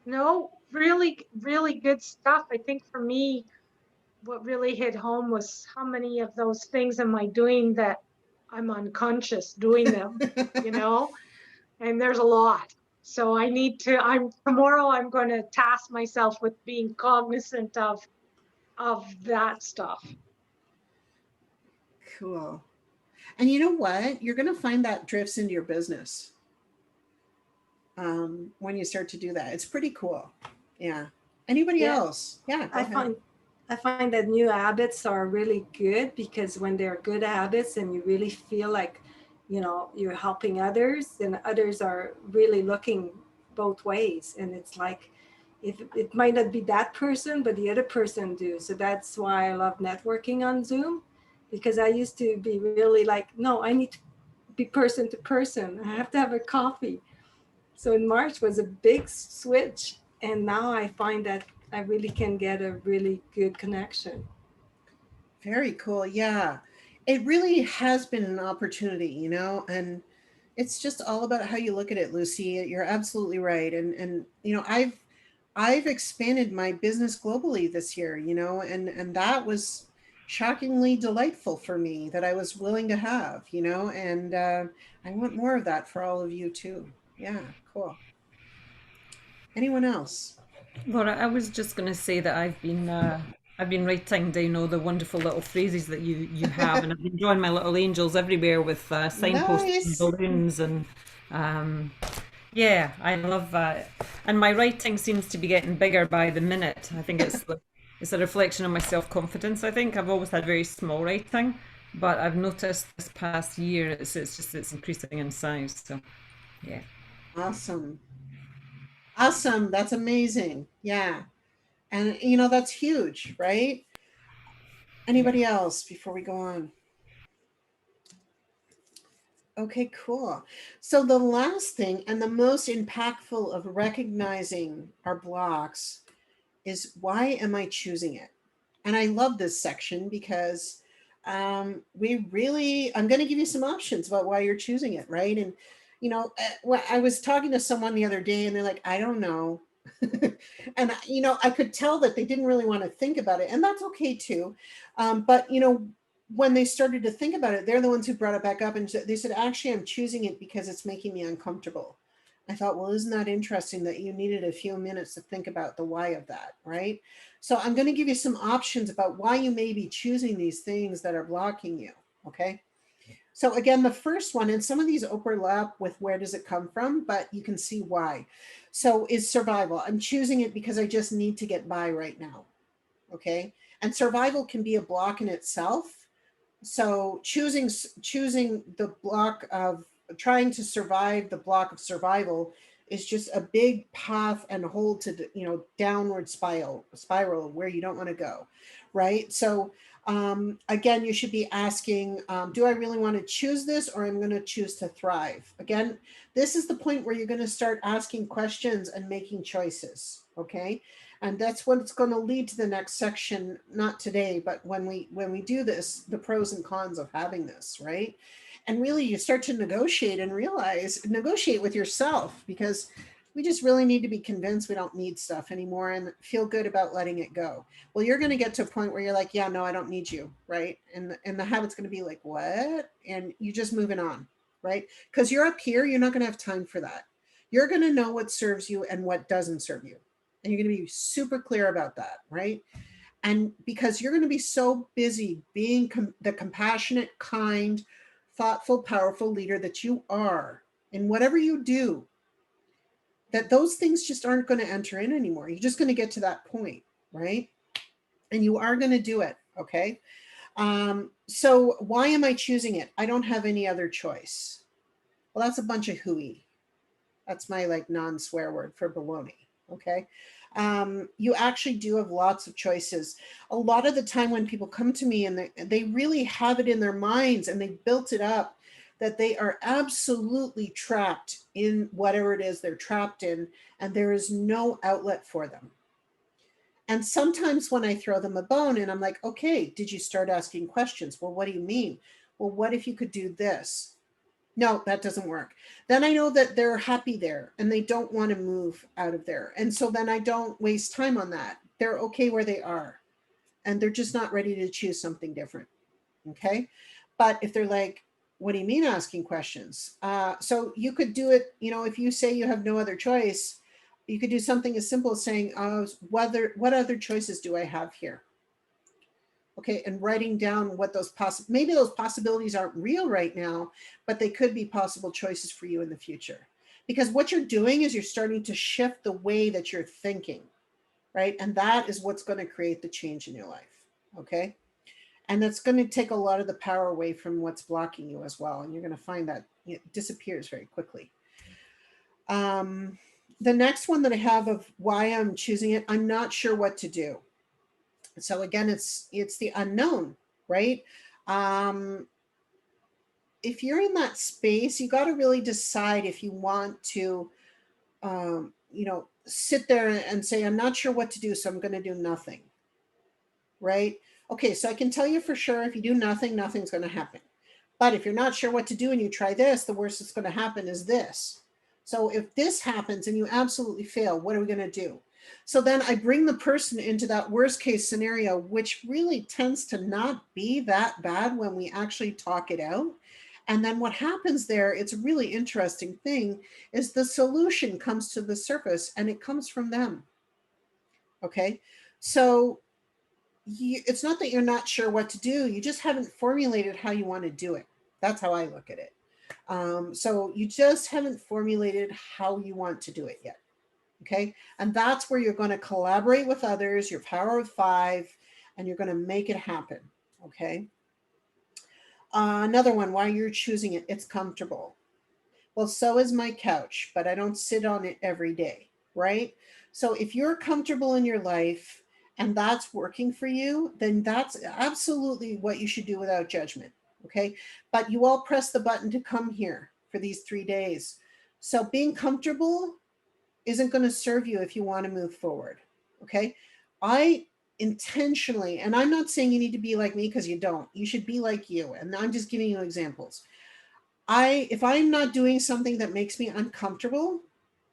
[SPEAKER 2] No, really, really good stuff. I think for me, what really hit home was how many of those things am I doing that I'm unconscious doing them, and there's a lot. So tomorrow I'm going to task myself with being cognizant of that stuff.
[SPEAKER 1] Cool. And you know what? You're going to find that drifts into your business when you start to do that. It's pretty cool. Yeah. Anybody else? Yeah.
[SPEAKER 4] I find that new habits are really good, because when they're good habits and you really feel like, you're helping others, and others are really looking both ways. And it's like, if it might not be that person, but the other person do. So that's why I love networking on Zoom, because I used to be really like, no, I need to be person to person. I have to have a coffee. So in March was a big switch. And now I find that I really can get a really good connection.
[SPEAKER 1] Very cool. Yeah. It really has been an opportunity, and it's just all about how you look at it, Lucy. You're absolutely right. And I've expanded my business globally this year, and that was shockingly delightful for me, that I was willing to have, and I want more of that for all of you too. Yeah, cool. Anyone else?
[SPEAKER 5] Laura, I was just going to say that I've been writing down all the wonderful little phrases that you have, and I've been drawing my little angels everywhere with signposts and
[SPEAKER 1] Nice.
[SPEAKER 5] balloons, and yeah, I love that. And my writing seems to be getting bigger by the minute. I think it's a reflection of my self-confidence. I think I've always had very small writing, but I've noticed this past year it's increasing in size. So yeah.
[SPEAKER 1] Awesome. Awesome. That's amazing. Yeah. And that's huge, right? Anybody else before we go on? Okay, cool. So the last thing and the most impactful of recognizing our blocks is, why am I choosing it? And I love this section because I'm going to give you some options about why you're choosing it, right? And, I was talking to someone the other day and they're like, I don't know. And, I could tell that they didn't really want to think about it. And that's okay too. But, when they started to think about it, they're the ones who brought it back up, and they said, actually, I'm choosing it because it's making me uncomfortable. I thought, well, isn't that interesting that you needed a few minutes to think about the why of that, right? So I'm going to give you some options about why you may be choosing these things that are blocking you, okay? So again, the first one, and some of these overlap with where does it come from, but you can see why. So is survival. I'm choosing it because I just need to get by right now. Okay. And survival can be a block in itself. So choosing the block of trying to survive the block of survival is just a big path and hold to the, downward spiral where you don't want to go, right? So again, you should be asking, do I really want to choose this, or I'm going to choose to thrive? Again, this is the point where you're going to start asking questions and making choices. Okay. And that's what's going to lead to the next section, not today, but when we do this, the pros and cons of having this, right? And really you start to negotiate with yourself, because we just really need to be convinced we don't need stuff anymore and feel good about letting it go. Well, you're going to get to a point where you're like, yeah, no, I don't need you, right? And the habit's going to be like, what? And you just moving on, right? Because you're up here, you're not going to have time for that. You're going to know what serves you and what doesn't serve you. And you're going to be super clear about that, right? And because you're going to be so busy being the compassionate, kind, thoughtful, powerful leader that you are in whatever you do, that those things just aren't going to enter in anymore. You're just going to get to that point, right? And you are going to do it, okay? So why am I choosing it? I don't have any other choice. Well, that's a bunch of hooey. That's my like non-swear word for baloney, okay? You actually do have lots of choices. A lot of the time when people come to me and they really have it in their minds and they built it up that they are absolutely trapped in whatever it is they're trapped in, and there is no outlet for them. And sometimes when I throw them a bone and I'm like, okay, did you start asking questions? Well, what do you mean? Well, what if you could do this? No, that doesn't work. Then I know that they're happy there and they don't want to move out of there. And so then I don't waste time on that. They're okay where they are and they're just not ready to choose something different. Okay. But if they're like, what do you mean asking questions? So you could do it, if you say you have no other choice, you could do something as simple as saying, what other choices do I have here? Okay, and writing down what maybe those possibilities aren't real right now, but they could be possible choices for you in the future. Because what you're doing is you're starting to shift the way that you're thinking, right? And that is what's going to create the change in your life, okay? And that's going to take a lot of the power away from what's blocking you as well. And you're going to find that it disappears very quickly. The next one that I have of why I'm choosing it, I'm not sure what to do. So again, it's the unknown, right? If you're in that space, you got to really decide if you want to, sit there and say, I'm not sure what to do, so I'm going to do nothing, right? Okay, so I can tell you for sure, if you do nothing, nothing's going to happen. But if you're not sure what to do and you try this, the worst that's going to happen is this. So if this happens and you absolutely fail, what are we going to do? So then I bring the person into that worst case scenario, which really tends to not be that bad when we actually talk it out. And then what happens there, it's a really interesting thing, is the solution comes to the surface and it comes from them. Okay. So it's not that you're not sure what to do. You just haven't formulated how you want to do it. That's how I look at it. So you just haven't formulated how you want to do it yet. Okay. And that's where you're going to collaborate with others, your power of 5, and you're going to make it happen. Okay. Another one, why you're choosing it, it's comfortable. Well, so is my couch, but I don't sit on it every day. Right. So if you're comfortable in your life and that's working for you, then that's absolutely what you should do without judgment. Okay. But you all press the button to come here for these 3 days. So being comfortable isn't going to serve you if you want to move forward. Okay. I intentionally, and I'm not saying you need to be like me because you don't, you should be like you. And I'm just giving you examples. If I'm not doing something that makes me uncomfortable,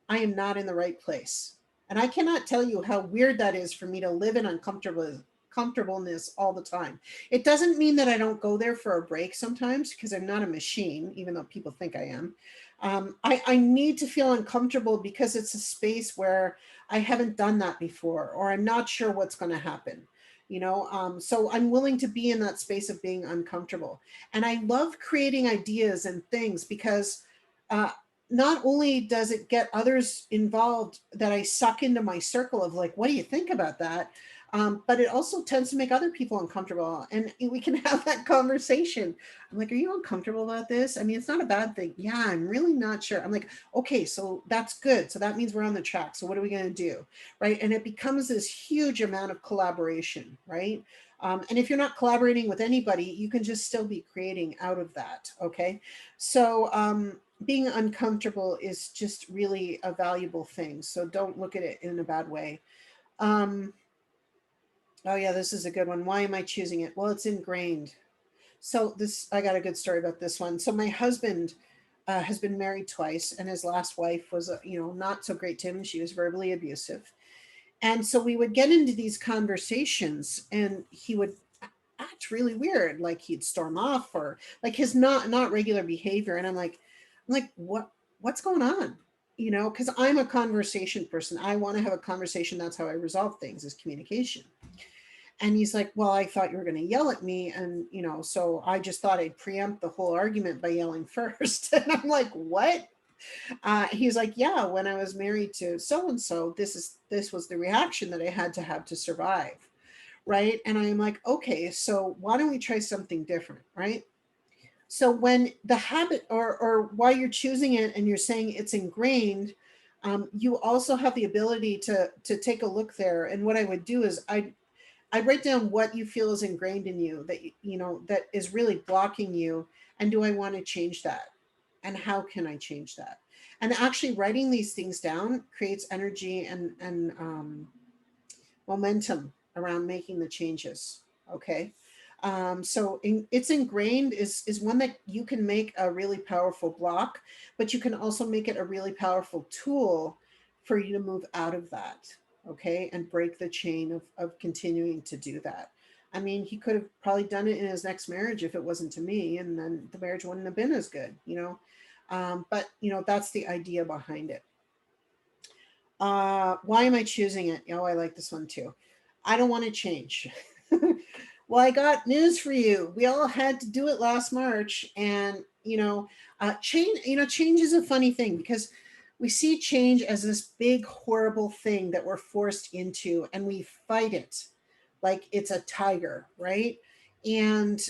[SPEAKER 1] I am not in the right place. And I cannot tell you how weird that is for me to live in comfortableness all the time. It doesn't mean that I don't go there for a break sometimes, because I'm not a machine, even though people think I am. I need to feel uncomfortable because it's a space where I haven't done that before, or I'm not sure what's going to happen. So I'm willing to be in that space of being uncomfortable. And I love creating ideas and things because uh, not only does it get others involved that I suck into my circle of like, what do you think about that? But it also tends to make other people uncomfortable, and we can have that conversation. I'm like, are you uncomfortable about this? I mean, it's not a bad thing. Yeah, I'm really not sure. I'm like, okay, so that's good. So that means we're on the track. So what are we going to do? Right. And it becomes this huge amount of collaboration. Right. And if you're not collaborating with anybody, you can just still be creating out of that. Okay. So being uncomfortable is just really a valuable thing. So don't look at it in a bad way. Um, oh, yeah, this is a good one. Why am I choosing it? Well, it's ingrained. So this, I got a good story about this one. So my husband has been married twice, and his last wife was, not so great to him. She was verbally abusive. And so we would get into these conversations, and he would act really weird, like he'd storm off, or like his not regular behavior. And I'm like, what's going on? Because I'm a conversation person. I want to have a conversation. That's how I resolve things, is communication. And he's like, well, I thought you were going to yell at me. And, so I just thought I'd preempt the whole argument by yelling first. And I'm like, what? He's like, yeah, when I was married to so and so, this was the reaction that I had to have to survive. Right. And I'm like, okay, so why don't we try something different? Right. So when the habit, or why you're choosing it and you're saying it's ingrained, you also have the ability to take a look there. And what I would do is I write down what you feel is ingrained in you, that that is really blocking you, and do I want to change that, and how can I change that? And actually writing these things down creates energy and momentum around making the changes. Okay. So it's ingrained is one that you can make a really powerful block, but you can also make it a really powerful tool for you to move out of that. Okay. And break the chain of continuing to do that. I mean, he could have probably done it in his next marriage if it wasn't to me, and then the marriage wouldn't have been as good. But that's the idea behind it. Why am I choosing it? Oh, I like this one too. I don't want to change. Well, I got news for you. We all had to do it last March, and change. Change is a funny thing because we see change as this big, horrible thing that we're forced into, and we fight it like it's a tiger, right? And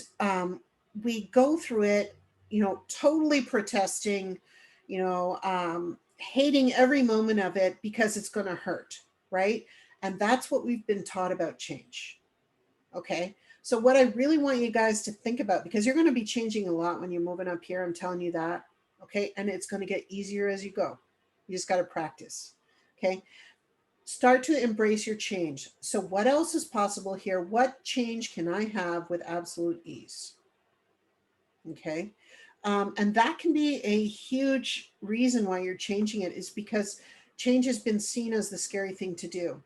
[SPEAKER 1] we go through it, totally protesting, hating every moment of it because it's going to hurt, right? And that's what we've been taught about change. Okay. So, what I really want you guys to think about, because you're going to be changing a lot when you're moving up here, I'm telling you that. Okay. And it's going to get easier as you go. You just got to practice. Okay. Start to embrace your change. So, what else is possible here? What change can I have with absolute ease? Okay. And that can be a huge reason why you're changing it, is because change has been seen as the scary thing to do.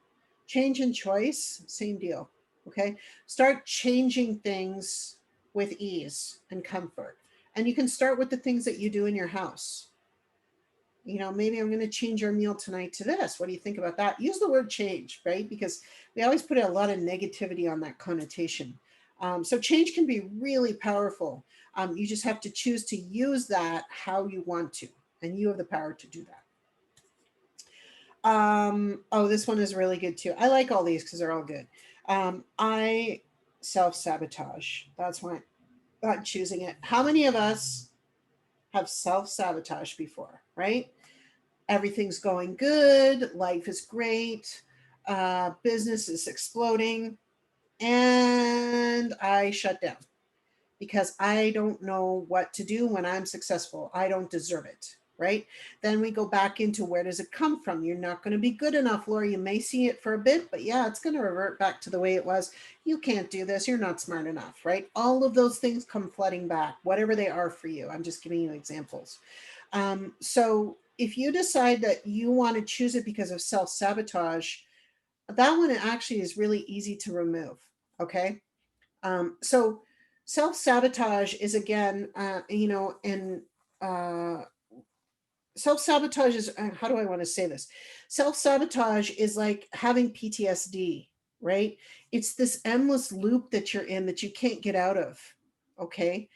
[SPEAKER 1] Change and choice, same deal. Okay. Start changing things with ease and comfort. And you can start with the things that you do in your house. Maybe I'm going to change our meal tonight to this. What do you think about that? Use the word change, right? Because we always put a lot of negativity on that connotation. So change can be really powerful. You just have to choose to use that how you want to, and you have the power to do that. Oh, this one is really good too. I like all these because they're all good. I self-sabotage. That's why I'm choosing it. How many of us have self-sabotage before, right? Everything's going good, life is great, business is exploding, and I shut down because I don't know what to do when I'm successful. I don't deserve it, right? Then we go back into, where does it come from? You're not going to be good enough, Laura. You may see it for a bit, but yeah, it's going to revert back to the way it was. You can't do this. You're not smart enough, right? All of those things come flooding back, whatever they are for you. I'm just giving you examples. So if you decide that you want to choose it because of self-sabotage, that one actually is really easy to remove. Okay. So self-sabotage is, again, and self-sabotage is, how do I want to say this? Self-sabotage is like having PTSD, right? It's this endless loop that you're in that you can't get out of, okay?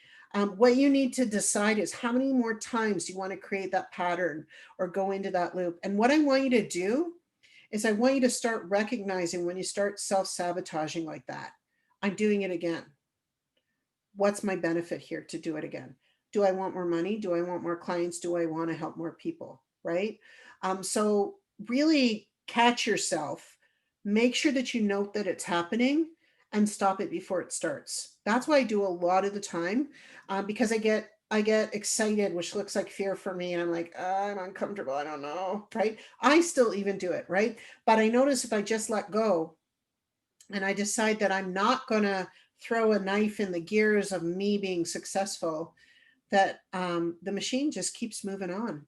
[SPEAKER 1] What you need to decide is how many more times you want to create that pattern or go into that loop. And what I want you to do is I want you to start recognizing when you start self-sabotaging like that. I'm doing it again. What's my benefit here to do it again? Do I want more money? Do I want more clients? Do I want to help more people? Right? So really catch yourself, make sure that you note that it's happening and stop it before it starts. That's what I do a lot of the time, because I get excited, which looks like fear for me. And I'm like, I'm uncomfortable. I don't know. Right. I still even do it. Right. But I notice if I just let go and I decide that I'm not going to throw a knife in the gears of me being successful, that the machine just keeps moving on,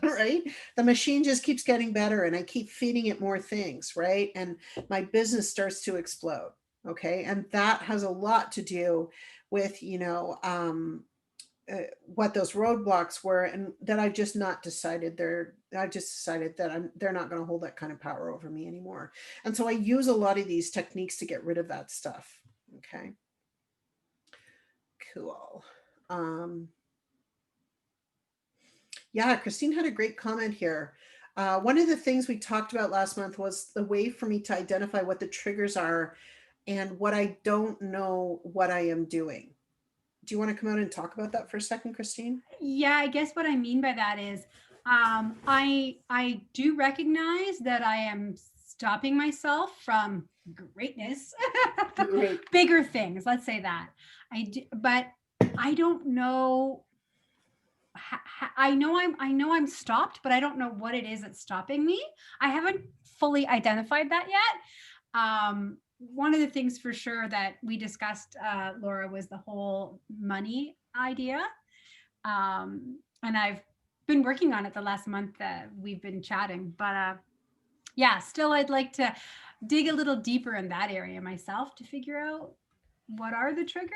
[SPEAKER 1] right? The machine just keeps getting better and I keep feeding it more things, right? And my business starts to explode, okay? And that has a lot to do with, what those roadblocks were, and that I've just not decided I've just decided that they're not going to hold that kind of power over me anymore. And so I use a lot of these techniques to get rid of that stuff. Okay. Cool. Yeah, Christine had a great comment here. One of the things we talked about last month was the way for me to identify what the triggers are and what I don't know what I am doing. Do you want to come out and talk about that for a second, Christine?
[SPEAKER 6] Yeah, I guess what I mean by that is I do recognize that I am stopping myself from greatness,
[SPEAKER 1] Great.
[SPEAKER 6] bigger things. Let's say that but I don't know. I know I'm stopped, but I don't know what it is that's stopping me. I haven't fully identified that yet. One of the things for sure that we discussed, Laura, was the whole money idea. And I've been working on it the last month that we've been chatting, but yeah, still I'd like to dig a little deeper in that area myself to figure out what are the triggers.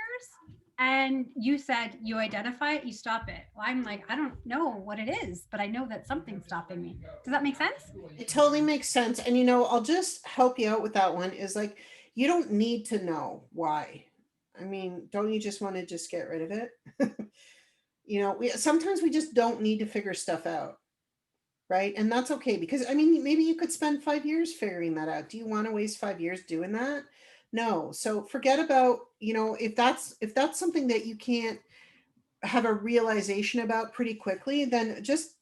[SPEAKER 6] And you said you identify it, you stop it. Well, I'm like, I don't know what it is, but I know that something's stopping me. Does that make sense?
[SPEAKER 1] It totally makes sense. And I'll just help you out with that one is like, you don't need to know why. I mean, don't you just want to just get rid of it? Sometimes we just don't need to figure stuff out. Right. And that's okay, because I mean, maybe you could spend 5 years figuring that out. Do you want to waste 5 years doing that? No. So forget about, if that's something that you can't have a realization about pretty quickly, then just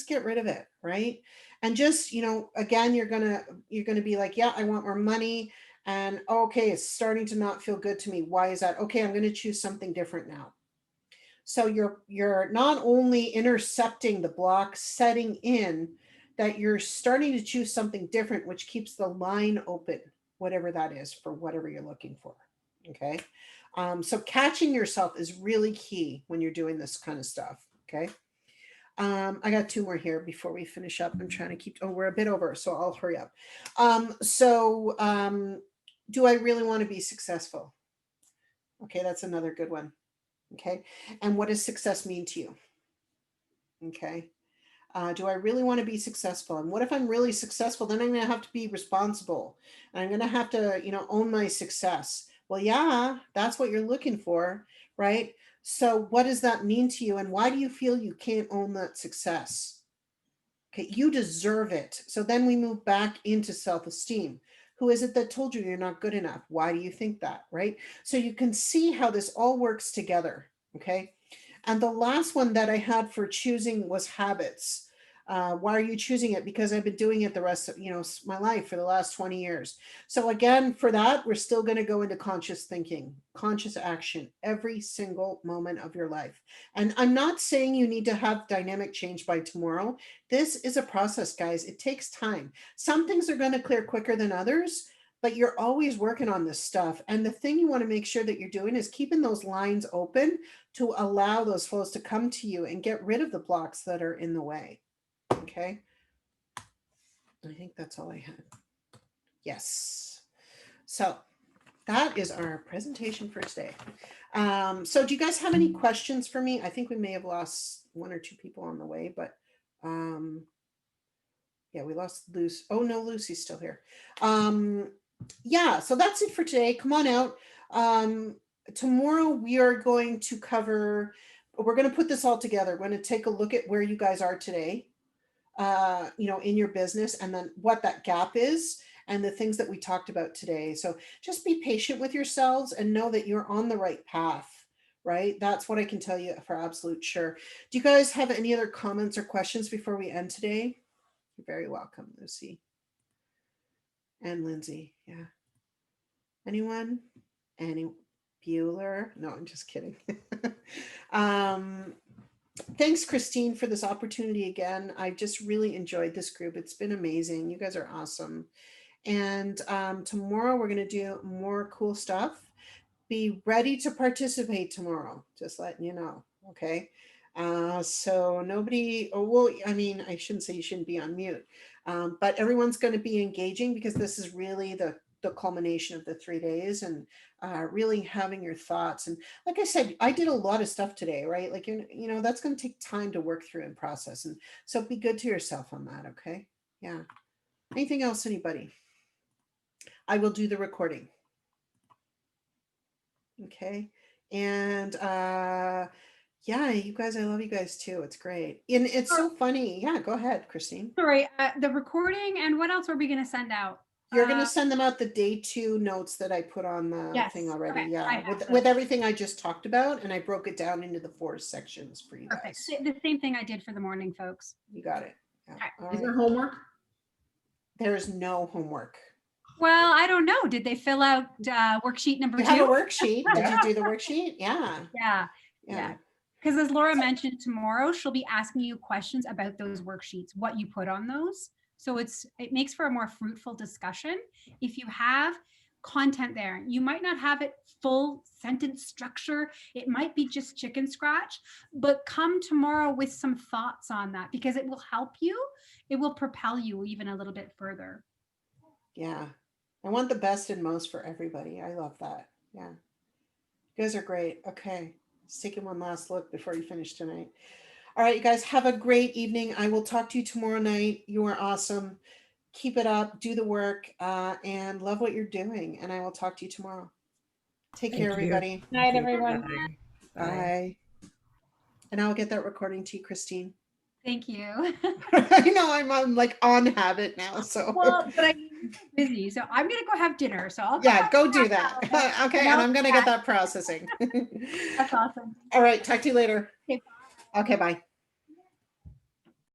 [SPEAKER 1] get rid of it. Right. And just, again, you're gonna be like, yeah, I want more money. And okay, it's starting to not feel good to me. Why is that? Okay, I'm going to choose something different now. So you're not only intercepting the block setting in, that you're starting to choose something different, which keeps the line open, whatever that is for whatever you're looking for. Okay. So catching yourself is really key when you're doing this kind of stuff. Okay. I got two more here before we finish up. I'm trying to keep, we're a bit over, so I'll hurry up. Do I really want to be successful? Okay. That's another good one. Okay. And what does success mean to you? Okay. Do I really want to be successful? And what if I'm really successful? Then I'm going to have to be responsible. And I'm going to have to, own my success. Well, yeah, that's what you're looking for, right? So what does that mean to you? And why do you feel you can't own that success? Okay, you deserve it. So then we move back into self-esteem. Who is it that told you you're not good enough? Why do you think that, right? So you can see how this all works together, okay? And the last one that I had for choosing was habits. Why are you choosing it? Because I've been doing it the rest of my life for the last 20 years. So again, for that, we're still going to go into conscious thinking, conscious action every single moment of your life. And I'm not saying you need to have dynamic change by tomorrow. This is a process, guys. It takes time. Some things are going to clear quicker than others, but you're always working on this stuff. And the thing you want to make sure that you're doing is keeping those lines open to allow those flows to come to you and get rid of the blocks that are in the way. Okay. I think that's all I had. Yes. So that is our presentation for today. So do you guys have any questions for me? I think we may have lost one or two people on the way, but yeah, we lost Lucy. Oh no, Lucy's still here. yeah, so that's it for today. Come on out. Tomorrow we are going to cover, we're going to put this all together. We're going to take a look at where you guys are today, in your business, and then what that gap is and the things that we talked about today. So just be patient with yourselves and know that you're on the right path, right? That's what I can tell you for absolute sure. Do you guys have any other comments or questions before we end today? You're very welcome, Lucy and Lindsay. Yeah. Anyone? Any Bueller? No, I'm just kidding. Thanks, Christine, for this opportunity again. I just really enjoyed this group. It's been amazing. You guys are awesome. And tomorrow we're going to do more cool stuff. Be ready to participate tomorrow, just letting you know. Okay. So nobody, oh, well, I mean, I shouldn't say you shouldn't be on mute, but everyone's going to be engaging because this is really the culmination of the 3 days, and really having your thoughts. And like I said, I did a lot of stuff today, right? Like, that's going to take time to work through and process. And so be good to yourself on that. Okay. Yeah. Anything else, anybody? I will do the recording. Okay. And yeah, you guys, I love you guys too. It's great. And it's so funny. Yeah, go ahead, Christine.
[SPEAKER 6] Sorry, the recording, and what else are we going to send out?
[SPEAKER 1] You're going to send them out, the day 2 notes that I put on the
[SPEAKER 6] Yes,
[SPEAKER 1] thing already.
[SPEAKER 6] okay, I
[SPEAKER 1] Yeah,
[SPEAKER 6] have
[SPEAKER 1] with
[SPEAKER 6] those.
[SPEAKER 1] everything I just talked about, and I broke it down into the 4 sections for you
[SPEAKER 6] Perfect.
[SPEAKER 1] guys.
[SPEAKER 6] The same thing I did for the morning, folks.
[SPEAKER 1] You got it. Yeah.
[SPEAKER 6] Okay.
[SPEAKER 1] All
[SPEAKER 7] Is
[SPEAKER 1] right.
[SPEAKER 7] there homework?
[SPEAKER 1] There's no homework.
[SPEAKER 6] Well, I don't know. Did they fill out worksheet number
[SPEAKER 1] You
[SPEAKER 6] 2?
[SPEAKER 1] have a worksheet. Did
[SPEAKER 7] Yeah.
[SPEAKER 1] you do the worksheet? Yeah.
[SPEAKER 6] Yeah. Yeah. Because as Laura mentioned, tomorrow she'll be asking you questions about those worksheets, what you put on those. So it makes for a more fruitful discussion. If you have content there, you might not have it full sentence structure. It might be just chicken scratch, but come tomorrow with some thoughts on that, because it will help you. It will propel you even a little bit further.
[SPEAKER 1] Yeah. I want the best and most for everybody. I love that. Yeah. You guys are great. Okay. Let's take one last look before you finish tonight. All right, you guys, have a great evening. I will talk to you tomorrow night. You are awesome. Keep it up, do the work, and love what you're doing. And I will talk to you tomorrow. Take care,
[SPEAKER 5] Thank you.
[SPEAKER 1] everybody.
[SPEAKER 3] Night,
[SPEAKER 5] Thank you.
[SPEAKER 3] everyone.
[SPEAKER 5] Bye.
[SPEAKER 1] Bye. And I'll get that recording to you, Christine.
[SPEAKER 6] Thank you.
[SPEAKER 1] I know I'm like on habit now. So
[SPEAKER 6] Well, but I'm busy, so I'm gonna go have dinner. So I'll
[SPEAKER 1] yeah, go do that. Okay, and I'm gonna get that processing.
[SPEAKER 6] That's awesome.
[SPEAKER 1] All right, talk to you later.
[SPEAKER 6] Okay,
[SPEAKER 1] Okay, bye.